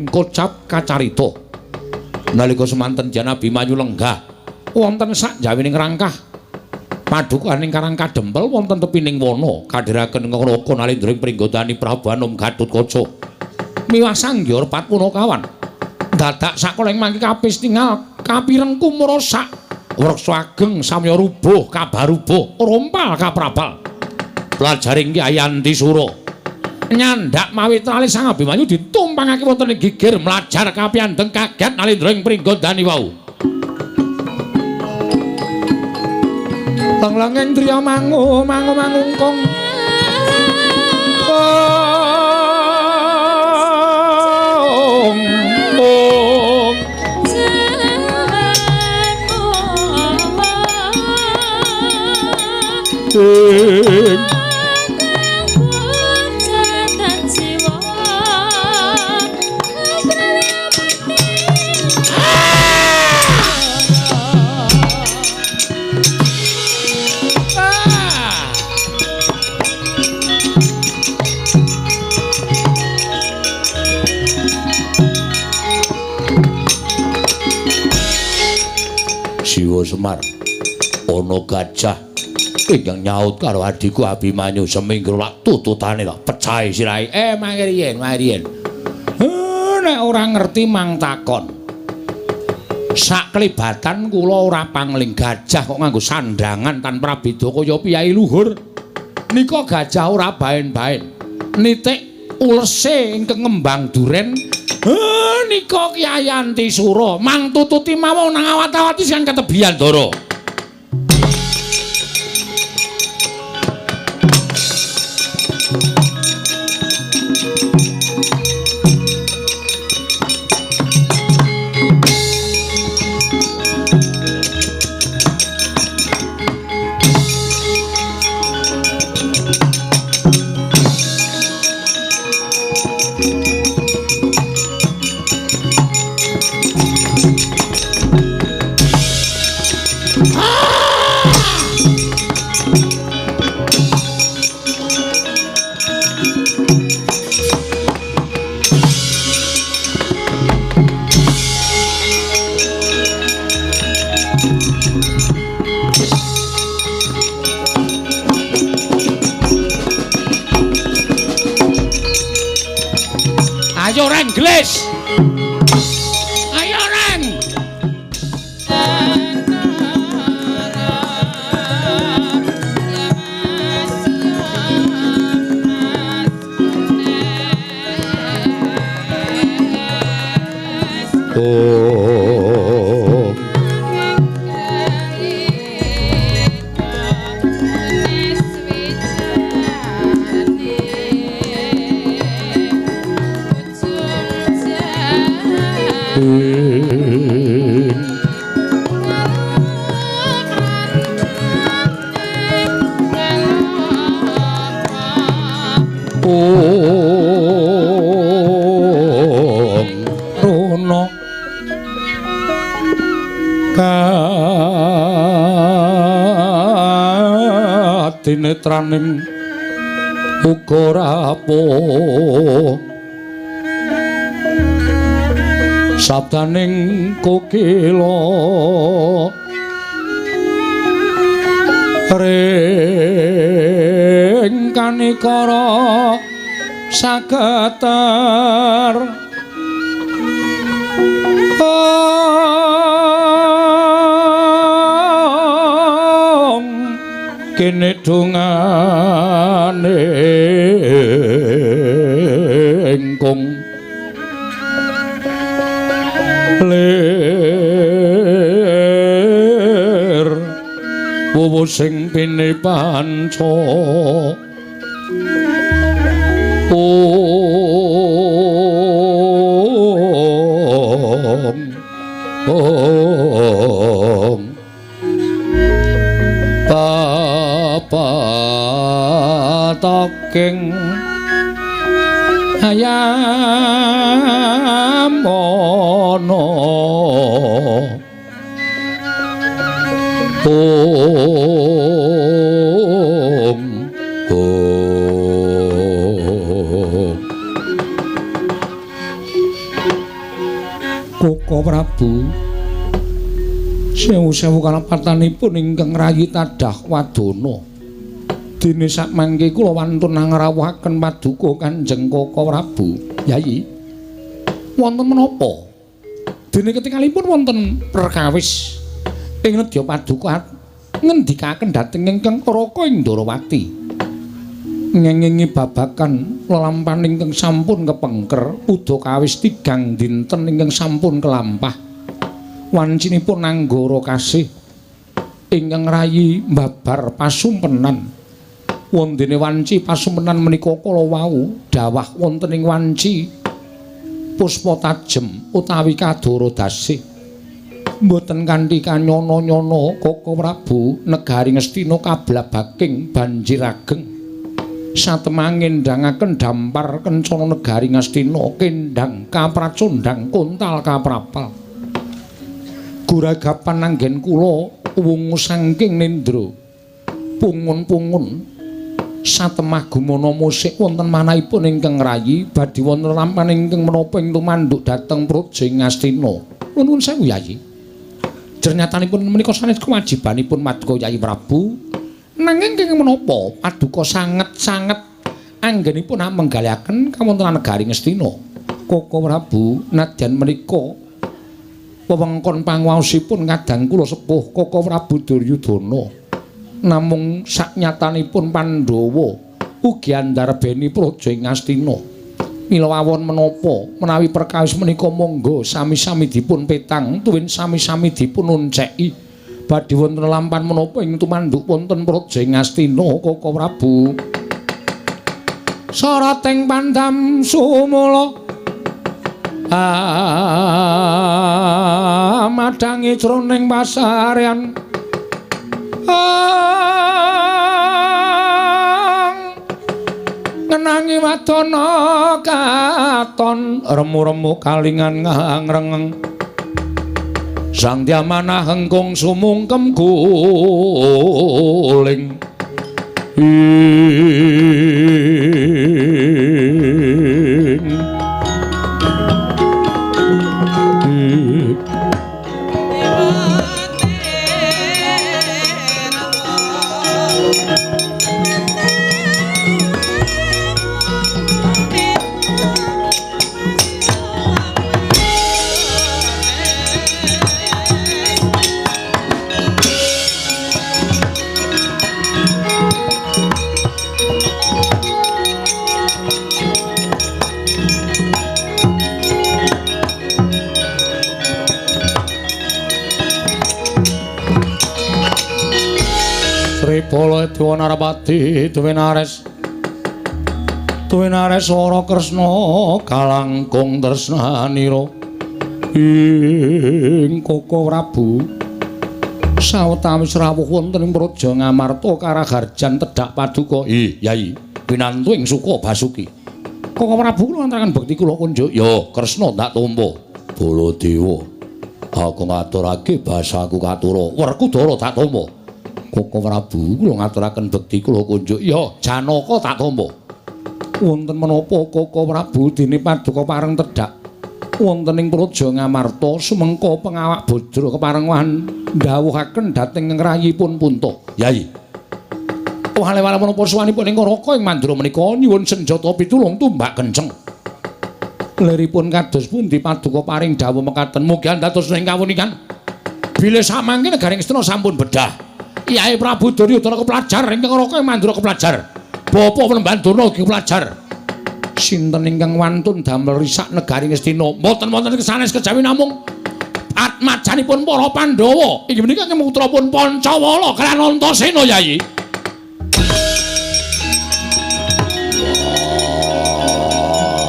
kocap kacarita nalika semanten Jana Abimanyu lenggah wonten sak jawining rangkah padukaning karang kadempel wonten tepining wana kadhiraken Ngraka Nalendra Pringgodani Prabu Anom Gatotkaca miwah Sanggyara Patpunakawan dadak sakoleng mangke kapistingal kapireng kumrosak wreksa ageng samya rubuh kabarubuh rompal kaprabal pelajaring Kyai Antisura nyandak mawi trali Sang Abimanyu ditumpangake wonten ing gigir mlajar kapiyandeng kaget Nalendra Pringgodani wau Langlanging triya mangungkong Siwa Semar ana gajah ingkang nyaut karo adhiku Abimanyu seminggu lak tututane lak pecahe sirahe mangke riyen nek ora ngerti mang takon sak klibatan kula ora pangling gajah kok nganggo sandangan tanpa beda kaya piyai luhur nika gajah ora baen-baen nitik ulese ingkang ngembang duren nika Kyai Antisura mang tututi mawon nang awat-awati sing ketebian Ndara. Ayo Reng Glis. Ayo Reng. rono katinetraning uga rapuh sabdaning kokila ring kanikara sageter kene dungane engkung lir wuwu sing pine panca toking ayam ono Koko Prabu sewu-sewu kalapatanipun ingkang rayi tadah wadana dene sakmangke kula wantun ngrawuhaken paduka Kanjeng Koko Prabu. Yayi, wonten menapa? Dene ketingalipun wonten perkawis ing nedya paduka ngendikaken dhateng ingkang Raka Indrawati. Ngengingi babakan lelampahan ingkang sampun kepengker udakawis 3 dinten ingkang sampun kelampah. Wancinipun Anggara kasih ingkang rayi mbabar pasumpenan. Wondene wanci pasumpenan menika kala wau dawah wonten ing wanci puspa tajem utawi kadara dasih mboten kanthi kanyana-nyana Koko Prabu negari Ngastina kablabaking banjir ageng satemangin ndangaken dampar kencana negari Ngastina kendhang kapracondhang kontal kaprapal guragapan anggen kula wungu saking nendra pungun-pungun satemah gumana musik wonten manahipun ingkang rayi badhe wonten lampahan ingkang menapa ing tumanduk dhateng Praja Ngastina. Nuwun sewu Yayi. Jernyatanipun menika sanes kewajibanipun Paduka Yayi Prabu. Nanging kenging menapa Paduka sanget-sanget anggenipun menggalihaken kawontenan negari Ngastina. Koko Prabu nadyan menika wewengkon panguwasipun kadang kula sepuh Koko Prabu Duryudana. Namung saknyatanipun Pandhawa ugi andarbeni Praja Ngastina. Mila wawon menapa menawi perkawis menika monggo sami-sami dipun petang tuwin sami-sami dipun unceki badhe wonten lampahan menapa ing tumanduk wonten Praja Ngastina Koko Prabu. Sarating pandam sumula madangi jroning pasarean ngenangi wadana katon remu-remu kalingan ngrengeng sang diamanah hengkung sumungkem guling Bala Dewa Narapati Tuwinares Wara Kresna kalangkung tresnanira ing Koko Prabu sawetawis rawuh wonten ing Praja Ngamarta Karaharjan tedhak paduka. Yayi pinantu ing suka Basuki. Kakang Prabu kula ngaturaken bekti kula kunjuk. Ya, Kresna ndak tampa. Baladewa. Aku ngaturake basaku katura. Werkudara tak tampa. Kakang Prabu kula ngaturaken bekti kula kunjuk. Ya, Janaka tak tampa. Wonten menapa Kakang Prabu dene paduka pareng tedhak wonten ing Praja Ngamarta sumengka pengawak Badra keparengan ndhawuhaken dhateng ngrayipun Punta. Yayi. Wale-wale menapa suwanipun ing Karaka ing Mandura menika nyuwun senjata pitulung tumbak kenceng. Liripun kados pundi paduka paring dawuh mekaten mugi dados ing kawunikan. Bilih samangke negaring Astina sampun bedah. Kyai Prabu Duryudana kepelajar ing Karaka ing Mandura kepelajar. Bapa Penemban Durna ugi kepelajar. Sinten ingkang wantun damel risak negaring Astina mboten wonten kesanes kejawi namung atmajanipun para Pandhawa. Inggih menika putrapun Pancawala kaliyan Antasena Yayi.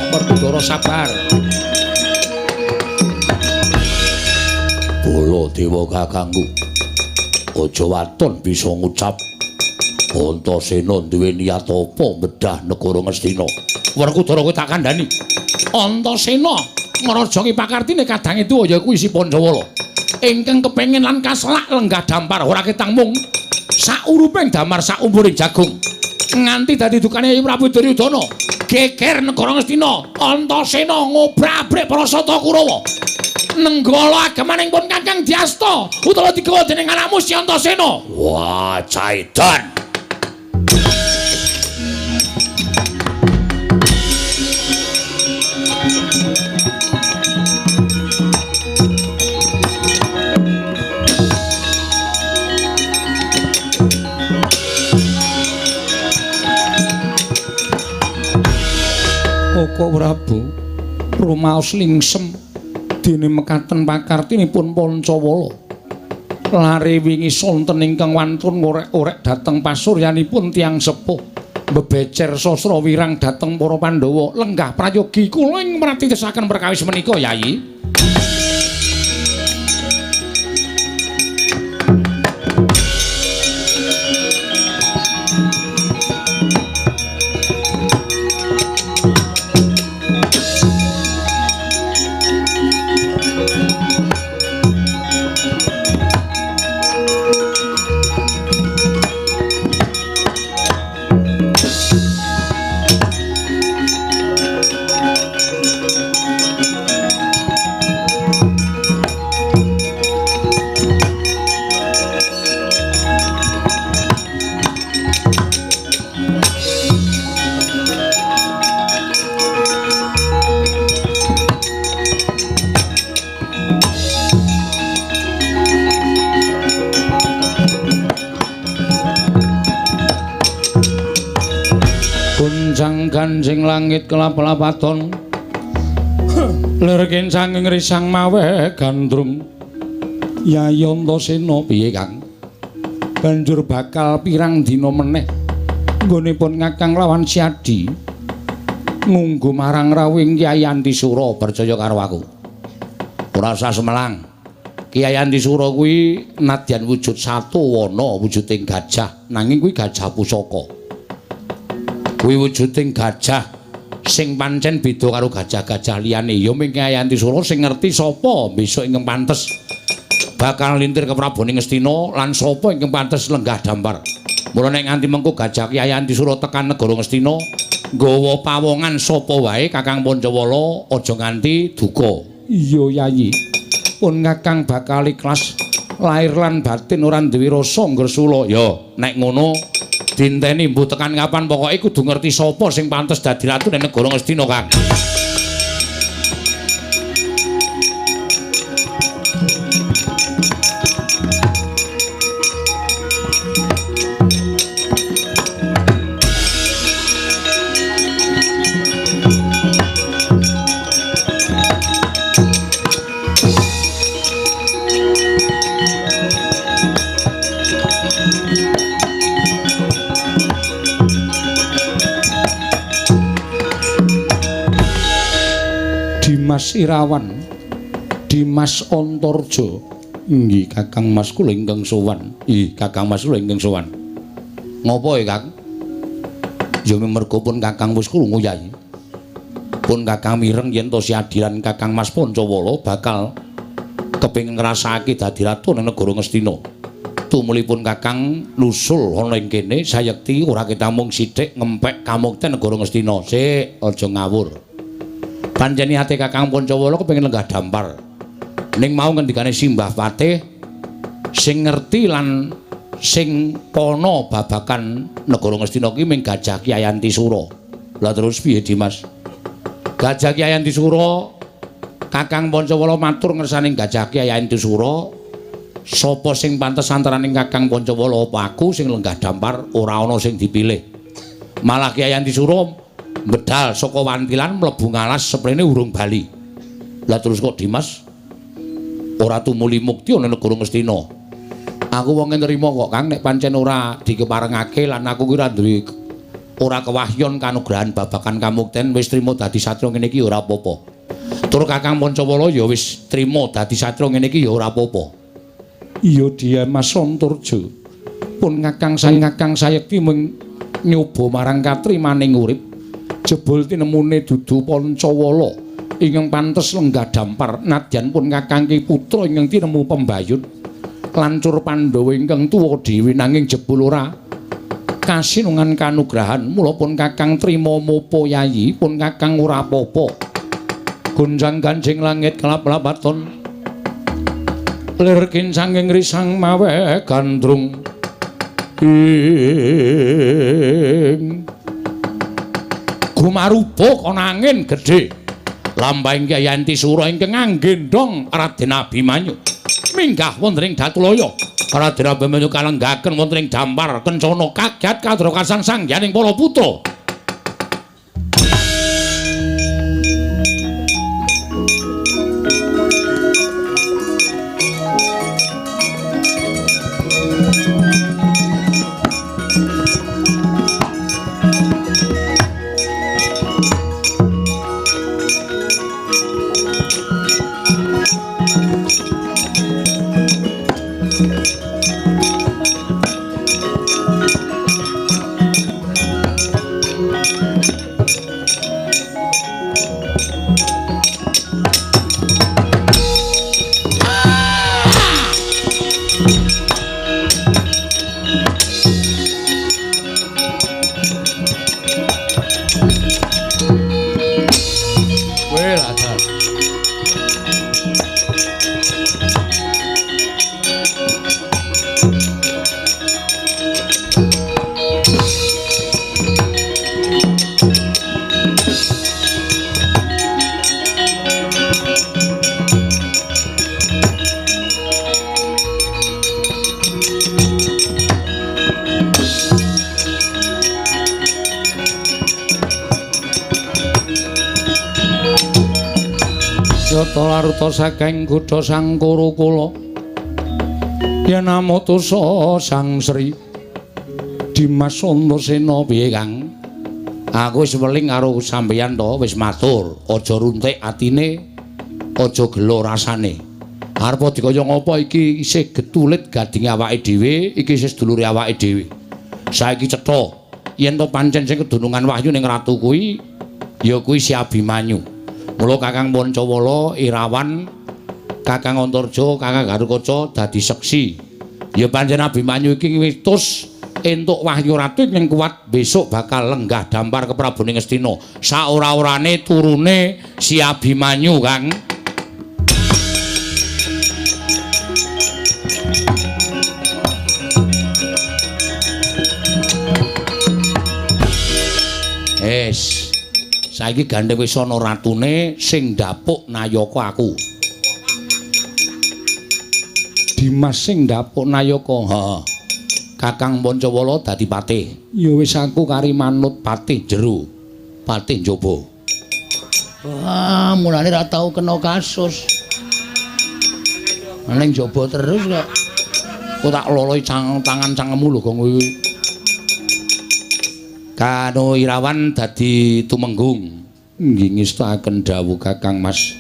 Werkudara sabar. Baladewa kakangku. Aja waton bisa ngucap Antasena duwe niat apa bedah negara Ngastina. Werkudara kowe tak kandhani. Antasena ngrajoki pakartine kadange tuwa ya kuwi si Pancawala. Ingkang kepengin lan kaselak lenggah dampar ora ketang mung sauruping damar saumpuring jagung. Nganti dadi dukane Prabu Duryudana. Geger negara Ngastina. Antasena ngobrak-abrik prasata Kurawa. Nenggala agamanipun Kakang Dyasta utawa digawa dening anakmu si Antasena. Wah, caidan. Kakang Prabu rumaos lingsem dene mekaten pakartinipun Pancawala. Lare wingi sonten ingkang wantun ngorek-orek dhateng pasuryanipun tiyang sepuh. Bebecer sastra wirang dhateng para Pandhawa. Lenggah prayogi kula ing mratitesaken perkawis menika Yayi. Ganjing langit kelap-lapaton lerken sanging risang mawe gandrung. Yayi Antasena piye Kang? Banjur bakal pirang dina meneh nggonipun Kakang lawan Siadi ngunggu marang rawing Kyai Antisura. Percaya karo aku, ora usah semelang. Kyai Antisura kuwi nadyan wujud satu wana wujuding gajah, nanging kuwi gajah pusaka. Kuwi wujuding gajah sing pancen beda karo gajah-gajah liyane. Ya ming Kyai Antisura sing ngerti sapa besok ingkang pantes bakal lintir ke Praboning Ngastina lan sapa ingkang pantes lenggah dampar. Mula nek nganti mengko gajah Kyai Antisura tekan negara Ngastina nggawa pawongan sapa wae Kakang Pancawala aja nganti duka. Iya Yayi. Pun Kakang bakal ikhlas lahir lan batin ora duwe rasa ngresula. Ya nek ngono dinteni mbuh tekan kapan pokoke kudu ngerti sapa sing pantes dadi ratu ning negara Ngastina Kang. Dimas Irawan, Dimas Antarja. Nggih Kakang Mas kula ingkang sowan. Ih Kakang Mas kula ingkang sowan. Ngopo Kang? Ya mergo pun Kakang wis krungu Yai. Pun Kakang mireng yen to si adilan Kakang Mas Pancawala bakal kepengin ngrasakake dadi ratu ning negara Ngastina. Tumulipun Kakang nusul ana ing kene sayekti ora ketamung sithik ngempek kamukten negara Ngastina. Sik, aja ngawur. Panjeni ate Kakang Pancawala kepengin lenggah dampar. Ning mau ngendikane Simbah Patih sing ngerti lan sing pono babakan negara Ngastina ki mung Gajah Ki Ayantisura. Lah terus piye Dimas? Gajah Ki Ayantisura Kakang Pancawala matur ngersaning Gajah Ki Ayantisura, sapa sing pantes antaraning Kakang Pancawala apa aku sing lenggah dampar ora ana sing dipilih. Malah Ki Ayantisura medal saka wantilan mlebu ngalas seprene urung bali. Lah terus kok Dimas ora tumuli mukti ana negara Ngastina? Aku wong nrimo kok Kang nek pancen ora dikeparengake lan aku ki ora kewahyon kanugrahan babakan kamukten wis trima dadi satya ngene iki ya ora apa-apa. Tur Kakang Pancawala ya wis trima dadi satya ngene iki ya ora apa-apa. Iya dia Mas Anturja. Pun Kakang sayekti mung nyoba marang katrimaning urip. Jebul tinemune dudu Pancawala ingkang pantes lenggah dampar nadyan pun Kakang Ki putra ingkang tinemu pembayun. Lancur Pandhawa ingkang tuwa dhewe nanging jebul ora kasinungan kanugrahan mula pun Kakang trima mopo Yayi pun Kakang ora apa-apa. Gunjang ganjing langit kelap-lapaton lir kincanging risang mawe gandrung ing gumarupa kana angin gedhe lambahing Ki Ayantisura ingkang anggendhong Raden Abimanyu minggah wonten ing Datulaya. Raden Abimanyu kalenggaken wonten ing dampar kencana kagyat kadra kasangsayaning para putra. Larta saking kutha Sangkara kula yen amutusa Sang Sri Dimas Antasena piye Kang? Aku wis weling karo sampeyan to wis matur aja runtik atine aja gelo rasane arep dikaya ngapa iki isih getulit gading awake dhewe iki isih sedulure awake dhewe saiki cetha yen to pancen sing kedunungan wahyu ning ratu kuwi ya kuwi si Abimanyu. Mula Kakang Pancawala Irawan Kakang Antarja Kakang Garukaca dadi seksi. Ya pancen Abimanyu iki witus entuk wahyu ratu yang kuat besok bakal lenggah dampar ke Prabu Ngastina. Saora-orane turune si Abimanyu, Kang. Saiki gandhe wis ana ratune sing ndapuk Nayaka aku. Dimas sing ndapuk Nayaka. Heeh. Kakang Pancawala dadi patih. Ya wis aku kari manut patih jero. Patih njaba. Wah, mulane ra tau kena kasus. Ning njaba terus kok. Kok tak loloi tangan cangkemmu lho kok kowe. Kano Irawan dadi tumenggung nggih ngestaken dawuh Kakang Mas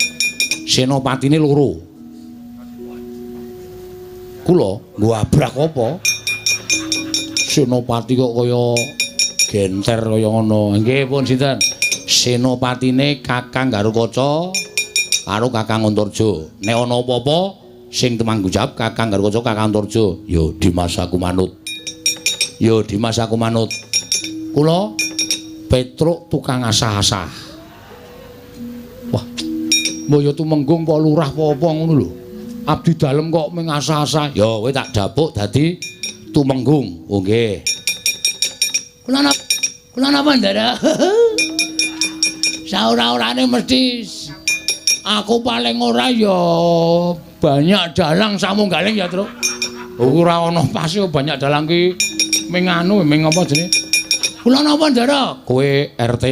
senopatine loro kula nggo abrak apa senopati kok kaya genter kaya ngono. Nggih pun sinten? Senopatine Kakang Garukaca karo Kakang Antarja. Nek ana apa-apa sing temanggung jawab Kakang Garukaca Kakang Antarja. Ya Dimas aku manut. Ya Dimas aku manut. Kula Petruk tukang asah-asah. Wah. Mbaya tumenggung Pak Lurah apa-apa ngono lho. Abdi dalem kok ming asah-asah. Ya kowe tak dapuk dadi tumenggung. Oh nggih. Kula napa ndara? Saora-orane mesti aku paling ora ya banyak dalang samunggaling ya, Truk. Ora ana pase banyak dalang ki ming anu ming apa jenenge? Kula napa ndara? Kowe RT.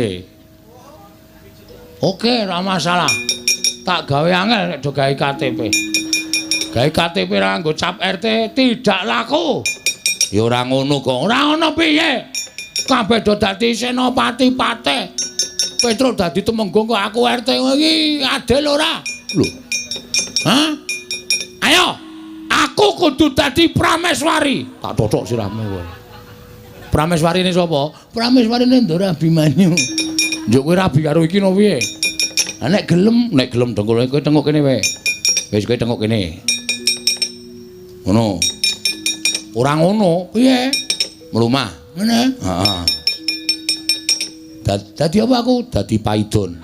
Oke, ora masalah. Tak gawe angel nek do gawe KTP. Gawe KTP ra nggo cap RT tidak laku. Ya ora ngono kok. Ora ngono piye? Kabeh do dadi senopati patih. Petruk dadi tumenggung kok aku RT iki adil ora? Lho. Hah? Ayo, aku kudu dadi prameswari. Tak totok sirahmu kowe. Prameswarine sapa? Prameswarine Ndara Abimanyu. Njuk kowe rabi karo iki no piye? Lah nek gelem dengkul kowe tengok kene wae. Wis kowe tengok kene. Ngono. Ora ngono, piye? Mlumah. Ngene? Heeh. Dadi apa aku? Dadi paidon.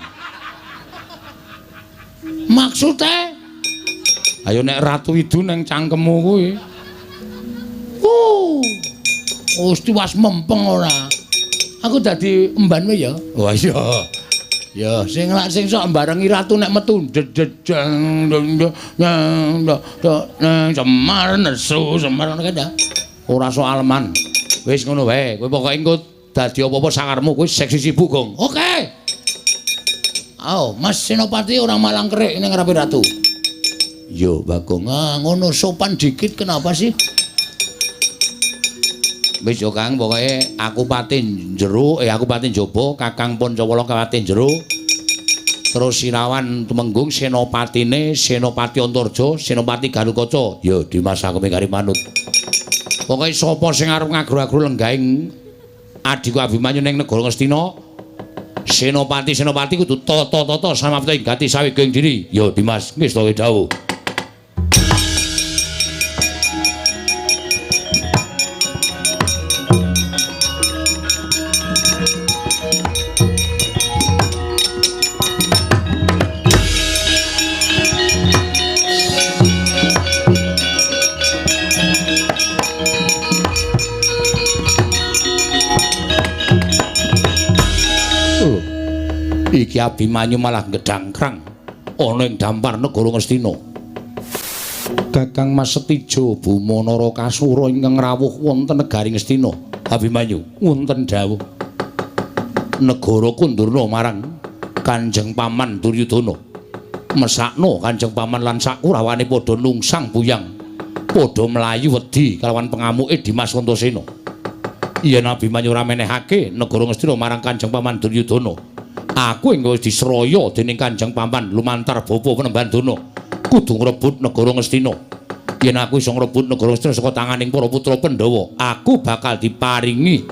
Maksude? Ayo nek ratu idu ning cangkemmu kuwi. Gusti was mempeng ora. Aku dadi emban wae ya. Wah iya. Ya sing sok barengi ratu nek metu Semar nesu Semar ngono kan. Ora soal man. Wis ngono wae. Kowe pokoke engko dadi apa-apa sangarmu kuwi seksi sibuk, Gong. Oke. Ayo, Mas Senopati orang malang kerik ning ngarepe ratu. Yo, Bagong. Ngono sopan dikit kenapa sih? Wis yo Kang, pokoke aku pati jero, aku pati njaba, Kakang Pancawala pati jero. Terus Sirawan tumenggung senopatine Senopati Antarja, Senopati Garukaca. Yo Dimas aku mingkari manut. Pokoke sapa sing arep ngagro-agro lenggahing adiku Abimanyu ning negara Ngastina, Senopati kudu tata-tata samapta ing gati saweging diri. Yo Dimas, wis to dawuh. Iki Abimanyu malah gedangkrang ana ing dampar negara Ngastina. Kakang Mas Setija Buma Narakasura ingkang rawuh wonten negari Ngastina. Abimanyu wonten dawuh negara kundurna marang Kanjeng Paman Duryudana. Mesakno Kanjeng Paman lan sakurawane padha nungsang buyang, padha mlayu wedi kalawan pengamuke Dimas Antasena. Yen Abimanyu ora menehake negara Ngastina marang Kanjeng Paman Duryudana, aku engko wis disraya dening Kanjeng Paman lumantar bapa Panembandana kudu ngrebut negara Ngastina. Yen aku iso ngrebut negara Ngastina saka tanganing para putra Pandhawa, aku bakal diparingi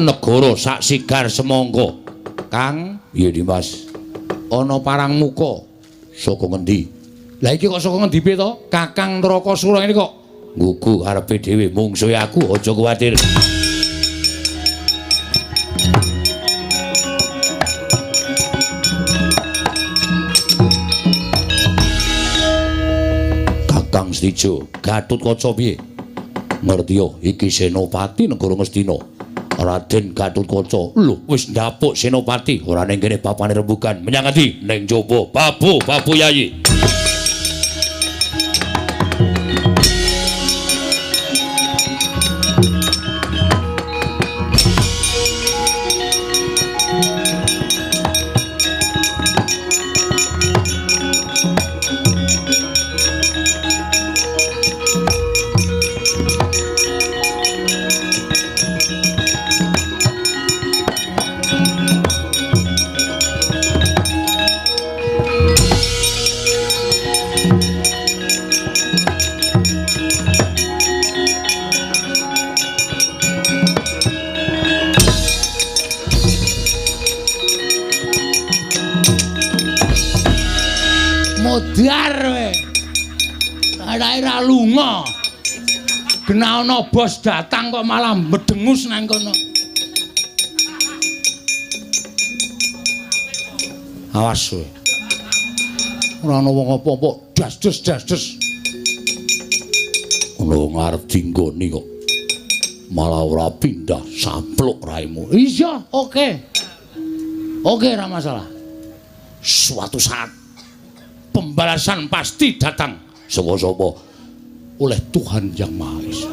negara sak sigar semangka. Kang, iya Dimas. Ana parang muka saka ngendi? Lah iki kok saka ngendi piye to? Kakang Trakasura ini kok nggugu karepe dhewe mungsuhe aku, aja kuwatir. Kakang Setija, Gatotkaca piye? Ngerti yo, iki Senopati negara Ngastina. Raden Gatotkaca. Lho, wis ndapuk Senopati, ora ning kene papane rembugan. Menyang endi? Ning jaba. Babu Yayi. Dar kowe. Arae ra lunga. Kena ana bos datang kok malah medengus nang kono. Awas kowe. Ora ana wong apa-apa, das-des. Ono ngarep dinggoni kok. Malah ora pindah, sampluk raimu. Iya, oke. Oke, ora masalah. Suatu saat pembalasan pasti datang. Sapa-sapa oleh Tuhan Yang Maha Esa.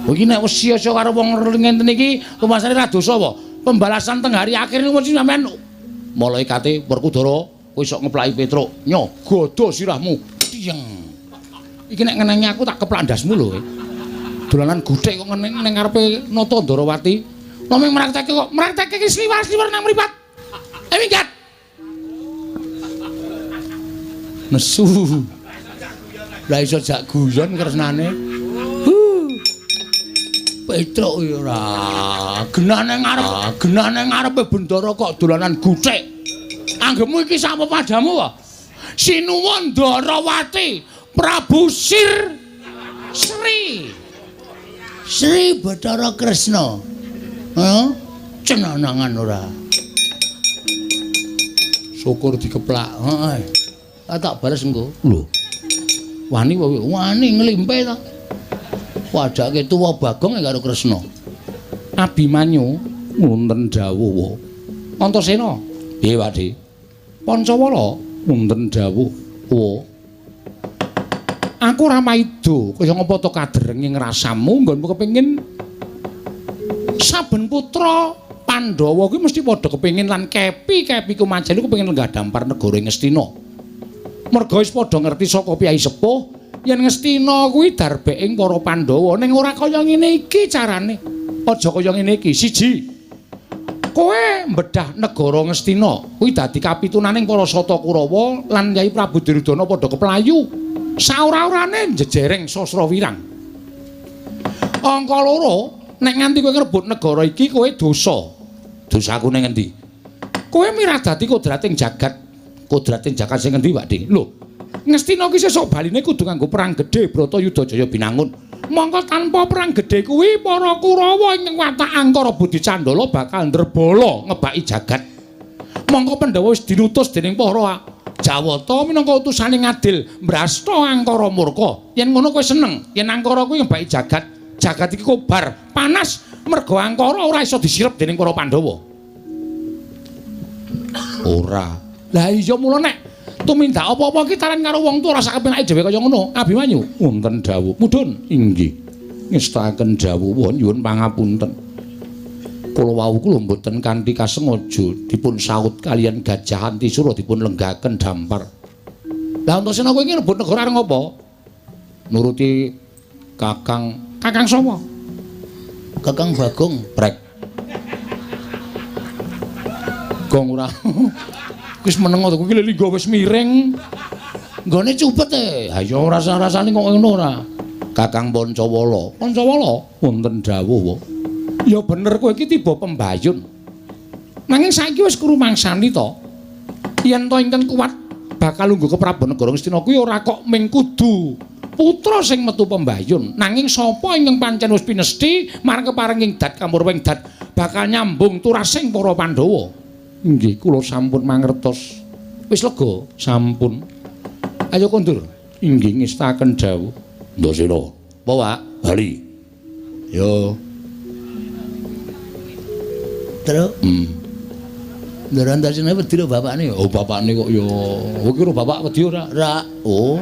Iki nek wis sia-sia karo wong ngenten iki, rumasane ra dosa apa? Pembalasan teng hari akhir niku mesti sampean malaikate Werkudara kowe iso ngeplaki Petruk, nyogodo sirahmu. Tiyeng. Iki nek ngenengi aku tak keplak ndasmu lho. Dolanan guthik kok ngeneng ning ngarepe Nata Ndarawati. Nomeng mraktekke kok mraktekke iki sliwar-sliwar nang mripat. Minggat. Nesu. Lah iso jak guyon kresnane. Petruk ya ora. Genane ngarepe bendara kok dolanan guthik. Anggemu iki sapa padamu kok? Sinuwun Ndarawati, Prabu Sri Bathara Kresna. Heh, cenanangan ora. Syukur dikeplak. Heeh. Tak bares engko. Lho. Wani nglimpe ta. Wajake tuwa Bagong karo Kresna. Abimanyu wonten dawuh. Antasena. Piye, Pakde? Pancawala wonten dawuh. Aku ora maido kaya ngapa to kadrenging rasamu nggonmu kepengin saben putra Pandhawa kuwi mesti padha kepengin lan kepi kumanjen kepengin lenggah dampar negara Ngastina. Merga wis padha ngerti saka piyai sepuh yen Ngastina kuwi darbeking para Pandhawa ning ora kaya ngene iki carane. Aja kaya ngene iki. Siji, kowe mbedah negara Ngastina kuwi dadi kapitunaning para Sata Kurawa lan Kyai Prabu Duryudana padha keplayu. Saora-orane jejereng sastra wirang. Angka loro, nek nganti kowe ngrebut negara iki kowe dosa. Dosaku ning endi? Kowe miradati kodrating jagat. Kodrating jagat sing endi, Pakde? Lho, Ngastina ki sesuk baline kudu nganggo perang gedhe Bratayuda Jaya binangun. Mongko tanpa perang gedhe kuwi para Kurawa ing watak Angkara Budi Candala bakal ndrebala ngebaki jagat. Mongko Pandhawa wis dinutus dening para Jawata minangka utusane ngadil mbrasta Angkara murka. Yen ngono kowe seneng, yen Angkara kuwi ngebaki jagat, jagat iki kobar, panas merga Angkara ora iso disirep dening para Pandhawa. Ora. Lah iya mula nek tumindak apa-apa ki taran karo wong tuwa rasa kepenake dhewe kaya ngono. Abimanyu wonten dawuh. Mudhun inggih. Ngestaken dawuh nyuwun pangapunten. Kula wau kula mboten kanthi kasengaja dipun saut kalian Gajah Antisura dipun lenggaken dampar. Lah Antasena kowe iki rebut negara areng apa? Nuruti Kakang sapa? Kakang Bagong brek. Gong ora. Wis meneng to kuwi linggo wis miring. Nggone cupet e. Ha ya rasa-rasane kok ngono ora. Kakang Pancawala. Pancawala wonten dawuh. Ya bener kowe iki tiba pembayun. Nanging saiki wis krumangsani to. Yen to ingkang kuat bakal lungguh ke Prabu Negara Ngastina kuwi ora kok mung kudu putra sing metu pembayun, nanging sapa ingkang pancen wis pinesti marang keparenging dat kamurwing dat bakal nyambung turasing para Pandhawa. Nggih, kula sampun mangertos. Wis lega, sampun. Ayo kondur. Inggih ngestaken dawuh. Ndasena. Apa, Pak? Bali. Yo. Terus? Ndaran tasine wedi lho bapakne. Oh, bapakne kok ya. Kowe kira bapak wedi ora? Ra. Oh.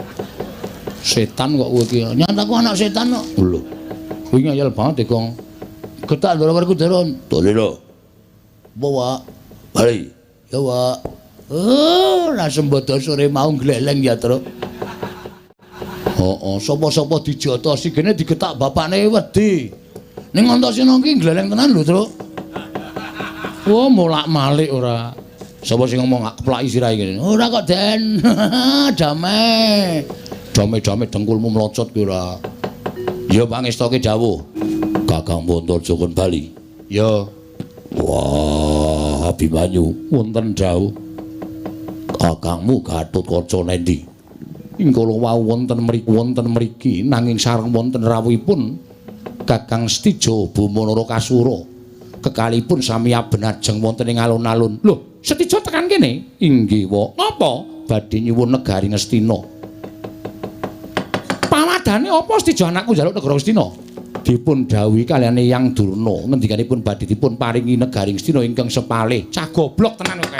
Setan kok kowe iki. Nyataku anak setan kok. Lho. Kowe ngayal banget Kong. Getak ndara Werkudara. Ndasena. Apa, Pak? Bali. Ya, Pak. Oh, lah sembodo sore mau gleleng ya, Tru. Heeh, sapa-sapa dijotosi kene digetak bapakne wedi. Ning Antasena iki gleleng tenan lho, Tru. Oh, molak-malik ora. Sapa sing ngomong gak keplaki sirahe kene? Ora kok, Den. Damai. Damai-damai dengkulmu mlocot ki ora. Ya, Pak ngestoke dawuh. Kakang Wantarja kon bali. Ya. Wah, Abimanyu wonten dawuh. Kakangmu Gatotkaca nendi? Ingkala wau wonten mriki nanging sareng wonten rawuhipun Kakang Setija Bamanara Kasura kekalipun sami abenajeng wonten ing alun-alun. Lho, Setija tekan kene? Inggih, Wa. Napa? Badhe nyuwun negari Ngastina. Pamadane apa Setija anakku njaluk negara Ngastina? Dipun dawuhi kaliyan Eyang Durna ngendikanipun badhe dipun paringi negari Ngastina ingkang sepalih. Cah goblok tenan kok.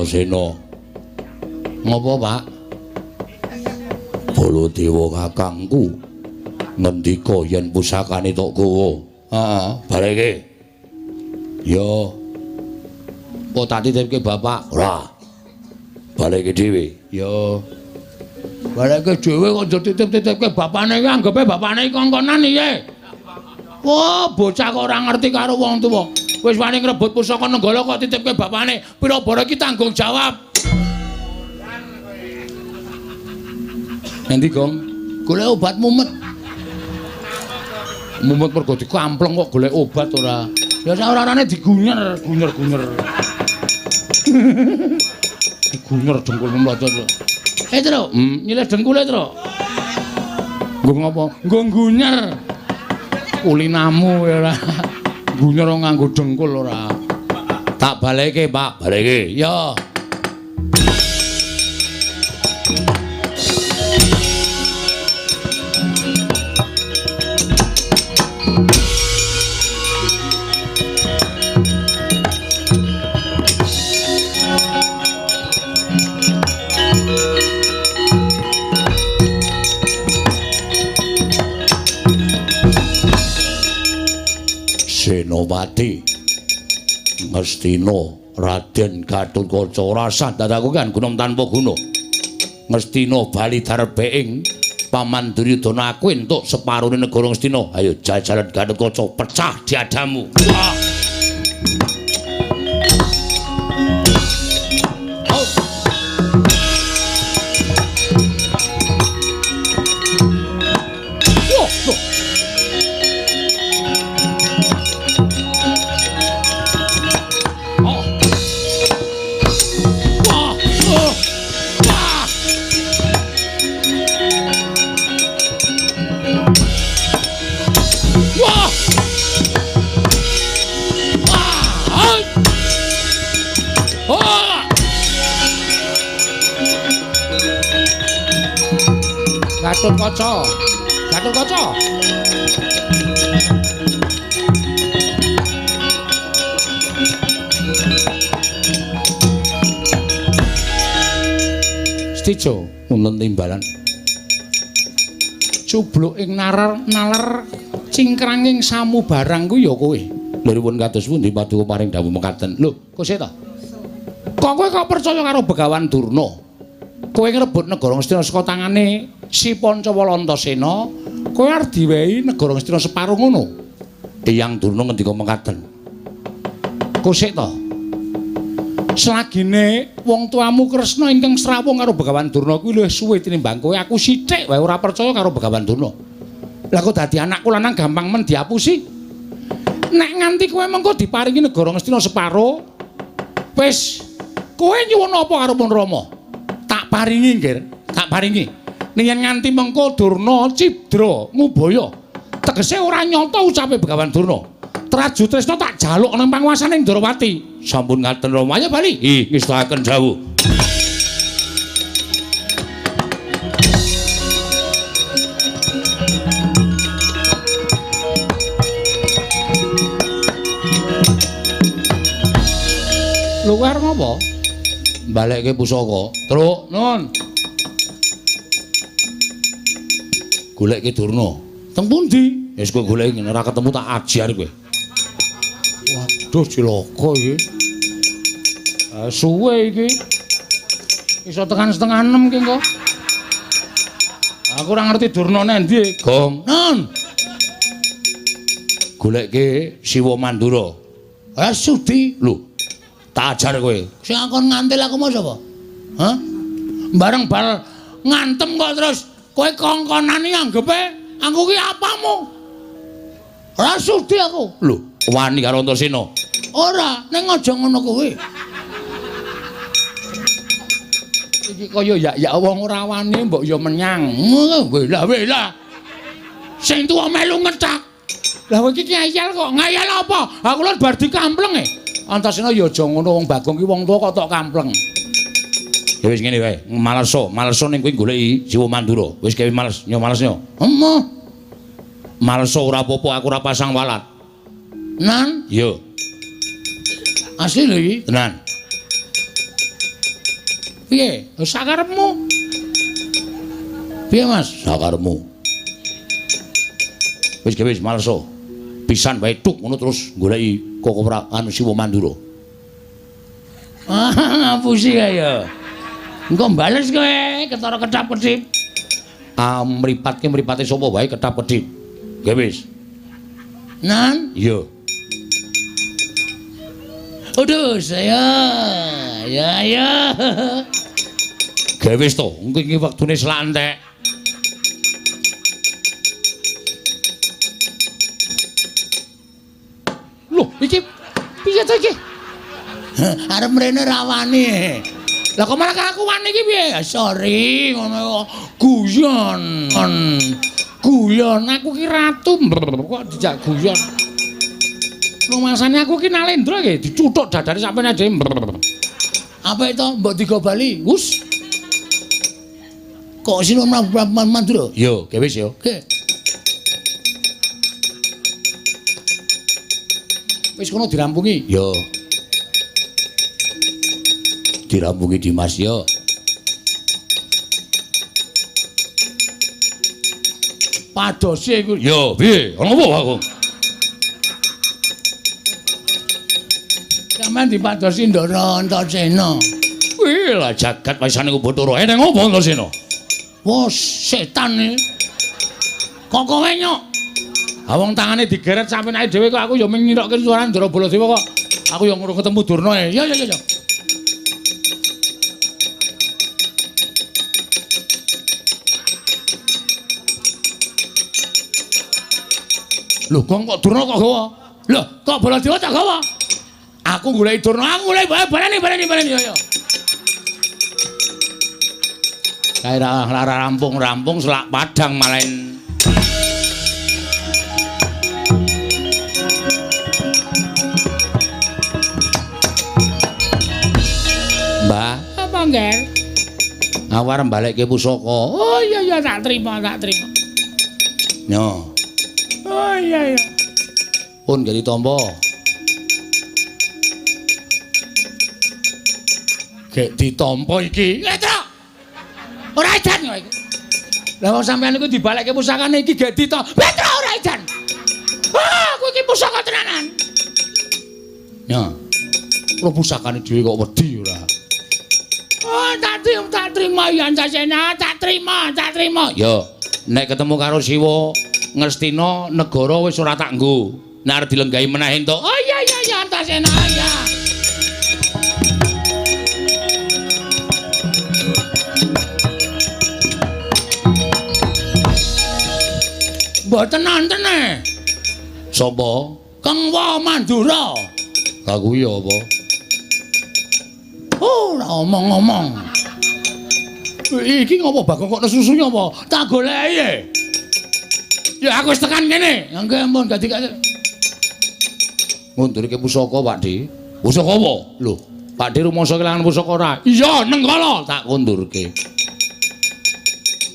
Sena. Ngopo, Pak? Baladewa kakangku ngendika yen pusakane tok gawa. Heeh, bareke. Yo. Kok tak titipke Bapak? Ora. Bareke dhewe. Yo. Bareke dhewe kok aja titip-titipke bapane iki anggepe bapane iki kongkonan iki. Wah, bocah kok ora ngerti karo wong tuwa. Wis wani ngrebut pusaka Nenggala kok titipke bapane. Pira bara iki tanggung jawab. Endi, Gong? Golek obat mumet. Mumet mergo dikampleng kok golek obat ora. Ya ora-orane digunyer. Digunyer dengkul mlocot. Tru, nyilih dengkule, Tru. Nggo ngopo? Nggo gunyer. Kulinamu ora. Gunyer nganggo dengkul ora. Tak baleke, Pak, baleke. Ya. Senopati Ngastina Raden Gatotkaca rasa dadaku kan gunung tanpa guna. Ngastina bali darbeing Paman Duryudana aku entuk separone negara Ngastina. Ayo jajalan Gatotkaca pecah diadamu. Wah. Gatotkaca. Setija wonten timbalan. Cubluk ing naler cingkranging samu barang ku ya kowe. Lha nuwun kados pundi paduka paring dawuh mekaten. Lho, kok seta? Kok kowe kok percaya karo Begawan Durna? Kowe ngrebut negara Ngastina saka tangane si Pancawala Antasena, kowe arep diwehi negara Ngastina separo ngono. Eyang Durna ngendika mekaten. Kosek to. Selagine wong tuamu Kresna ingkang srawung karo Begawan Durna kuwi luwih suwe tinimbang kowe. Aku sithik wae ora percaya karo Begawan Durna. Lah kok dadi anakku lanang gampang men diapusi. Nek nganti kowe mengko diparingi negara Ngastina separo, wis kowe nyuwun apa karo Pun Rama? Tak paringi, Nggir. Tak paringi. Yen nganti mengko Durna cidra ngubaya, tegese ora nyata ucape Begawan Durna. Traju tresna tak jaluk nang panguwasaning Ndrawati. Sampun ngaten Rama, ayo bali. Ngestakaken dawuh. Luar ngapa? Balekke pusaka. Truk, nun. Goleki Durna. Teng pundi? Wis kowe goleki ora ketemu tak ajar kowe. Waduh cilaka iki. Suwe iki. Iso tekan setengah 6 ki kok. Aku ora ngerti Durna endi, Gong. Nun. Golekke Siwa Mandura. Sudi. Lho, tak ajar kowe. Sing akon ngantil aku mau sapa? Hah? Bareng bal ngantem kok terus kowe kongkonane anggepe aku ki apamu? Ora sudi aku. Lho, wani karo Antasena. Ora, ning aja ngono kowe. Iki kaya ya wong ora wani mbok ya menyang. Wela. Sing tuwa melu ngecak. Lah kowe iki ngayal kok. Ngayal apa? Aku lho bar dikampleng e. Antasena ya aja ngono wong Bagong ki wong tuwa kok tok kampleng. Ya wis ngene wae. Maleso ning kowe goleki Siwa Mandura. Wis gawe males, yo. Emoh. Maleso ora apa-apa aku ora pasang walat. Nan? Yo. Asli lho iki? Tenan. Piye? Sakarepmu. Piye, Mas? Sakarepmu. Wis gawe maleso. Pisan wae tuk ngono terus goleki Kokopra anu Siwa Mandura. Ngapusi ya. Engko bales kowe ketara kedap-kedip. Mripate sapa wae kedap-kedip. Nggih wis. Nan? Iya. Aduh, saya. Ya. Nggih wis to, engko iki wektune slantek. Loh, iki piye to iki? Arep mrene ra wani. Lah kok malah aku wani iki piye? Sorry, ngono guyon. Guyon, aku ki ratu. Kok dijak guyon. Rumasane aku ki Nalendra nggih, dicuthuk dadane sampeyan dhewe. Apa itu mbok digobali? Wus. Kok Siwa Mandura? Yo, ge wis yo. Ge. Wis kono dirampungi. Yo. Dirampungi Dimas yo. Padose iku. Yo, piye? Ana apa aku? Sampeyan dipadosi Ndara Antasena. Wih, lah jagat waisane ku Bathara. Eneng apa Antasena? Wah, setan iki. Kok kowe nyok? Ha wong tangane digeret sampe nek dhewe kok aku ya mung nyirokke suarane Ndara Baladewa kok. Aku ya ngurung ketemu Durna e. Ya. Lho, kok Durna kok gawa? Lho, kok Baladewa tak gawa? Aku goleki Durna, aku goleki baleni yo. Kae lara rampung selak padang malen. Mbah, apa ngger? Aku arep balekke pusaka. Oh iya tak trima. Nyo. Oh iya. Pun gak ditampa. Gek ditampa iki. Etra. Ora edan kok iki. Lah wong sampeyan iku dibalekke pusakane iki gek ditampa. Etra ora edan. Aku iki pusaka tenanan. Ya. Lho pusakane dhewe kok wedi ora. Oh, tak trima ya Antasena, tak trima. Yo, nek ketemu karo Siwa Ngastina negara wis ora tak nggo. Nek arep dilenggahi meneh entuk. Oh iya Antasena ya. Mboten nonton e. Sapa? Kang Mandura. Lah kuwi apa? Oh, ora omong-omong. Iki ngopo Bagong kok nesusunya apa? Tak goleki e. Ya aku wis tekan kene. Ya nggih ampun dadi ngundurke pusaka, Pakde. Pusaka apa? Lho, Pakde rumangsa kelangan pusaka ora? Iya, nengkala tak kundurke.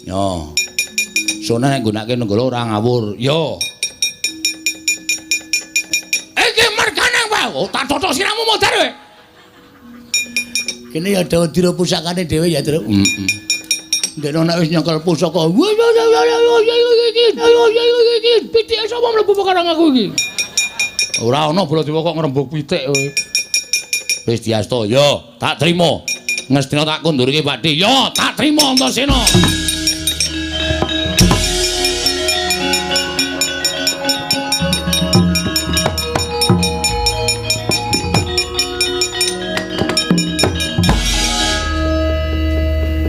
Yo. Sone nek nggunakake nenggala ora ngawur. Yo. Iki mergane wae. Oh, tak totok siramu modar kowe. Kene ya dawa dira pusakane dhewe ya, Tru. Ndekno nek wis nyekel pusaka. Iki pitik sapa mlebu perkara aku iki? Ora ana Baladewa kok ngrembug pitik kowe. Wis diasta, yo, tak trima. Ngastina tak kundurke, Pakde. Yo, tak trima Antasena.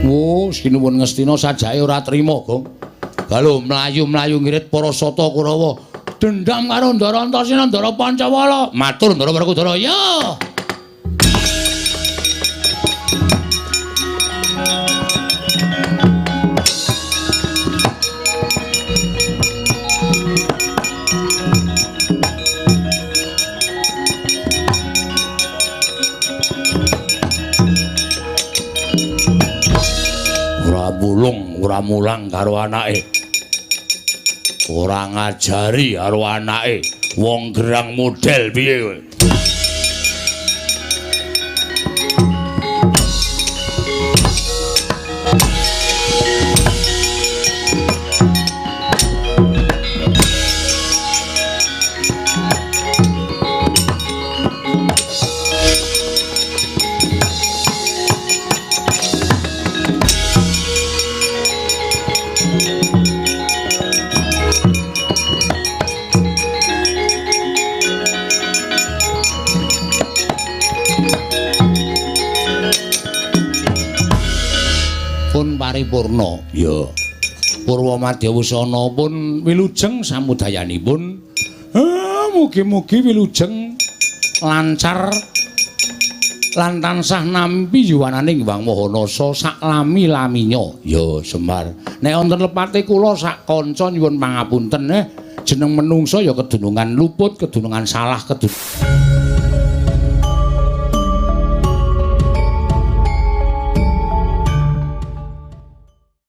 Oh, sinuwun ngestina sajake ora trima, Gong. Kalau mlayu-mlayu ngirit para sata Kurawa, dendam karo Ndara Antasena, Ndara Pancawala. Matur Ndara Werkudara, ya. Ora mulang karo anake. Ora ngajari karo anake. Wong gerang model piye kowe? Paripurna ya Purwamadya Wusana pun wilujeng samudayanipun mugi-mugi wilujeng lancar lan tansah nampi yuwananing Hyang Mahanasa sak lami-laminya ya Semar nek wonten lepate kula sak kanca nyuwun pangapunten jeneng menungsa ya kedunungan luput kedunungan salah kedunungan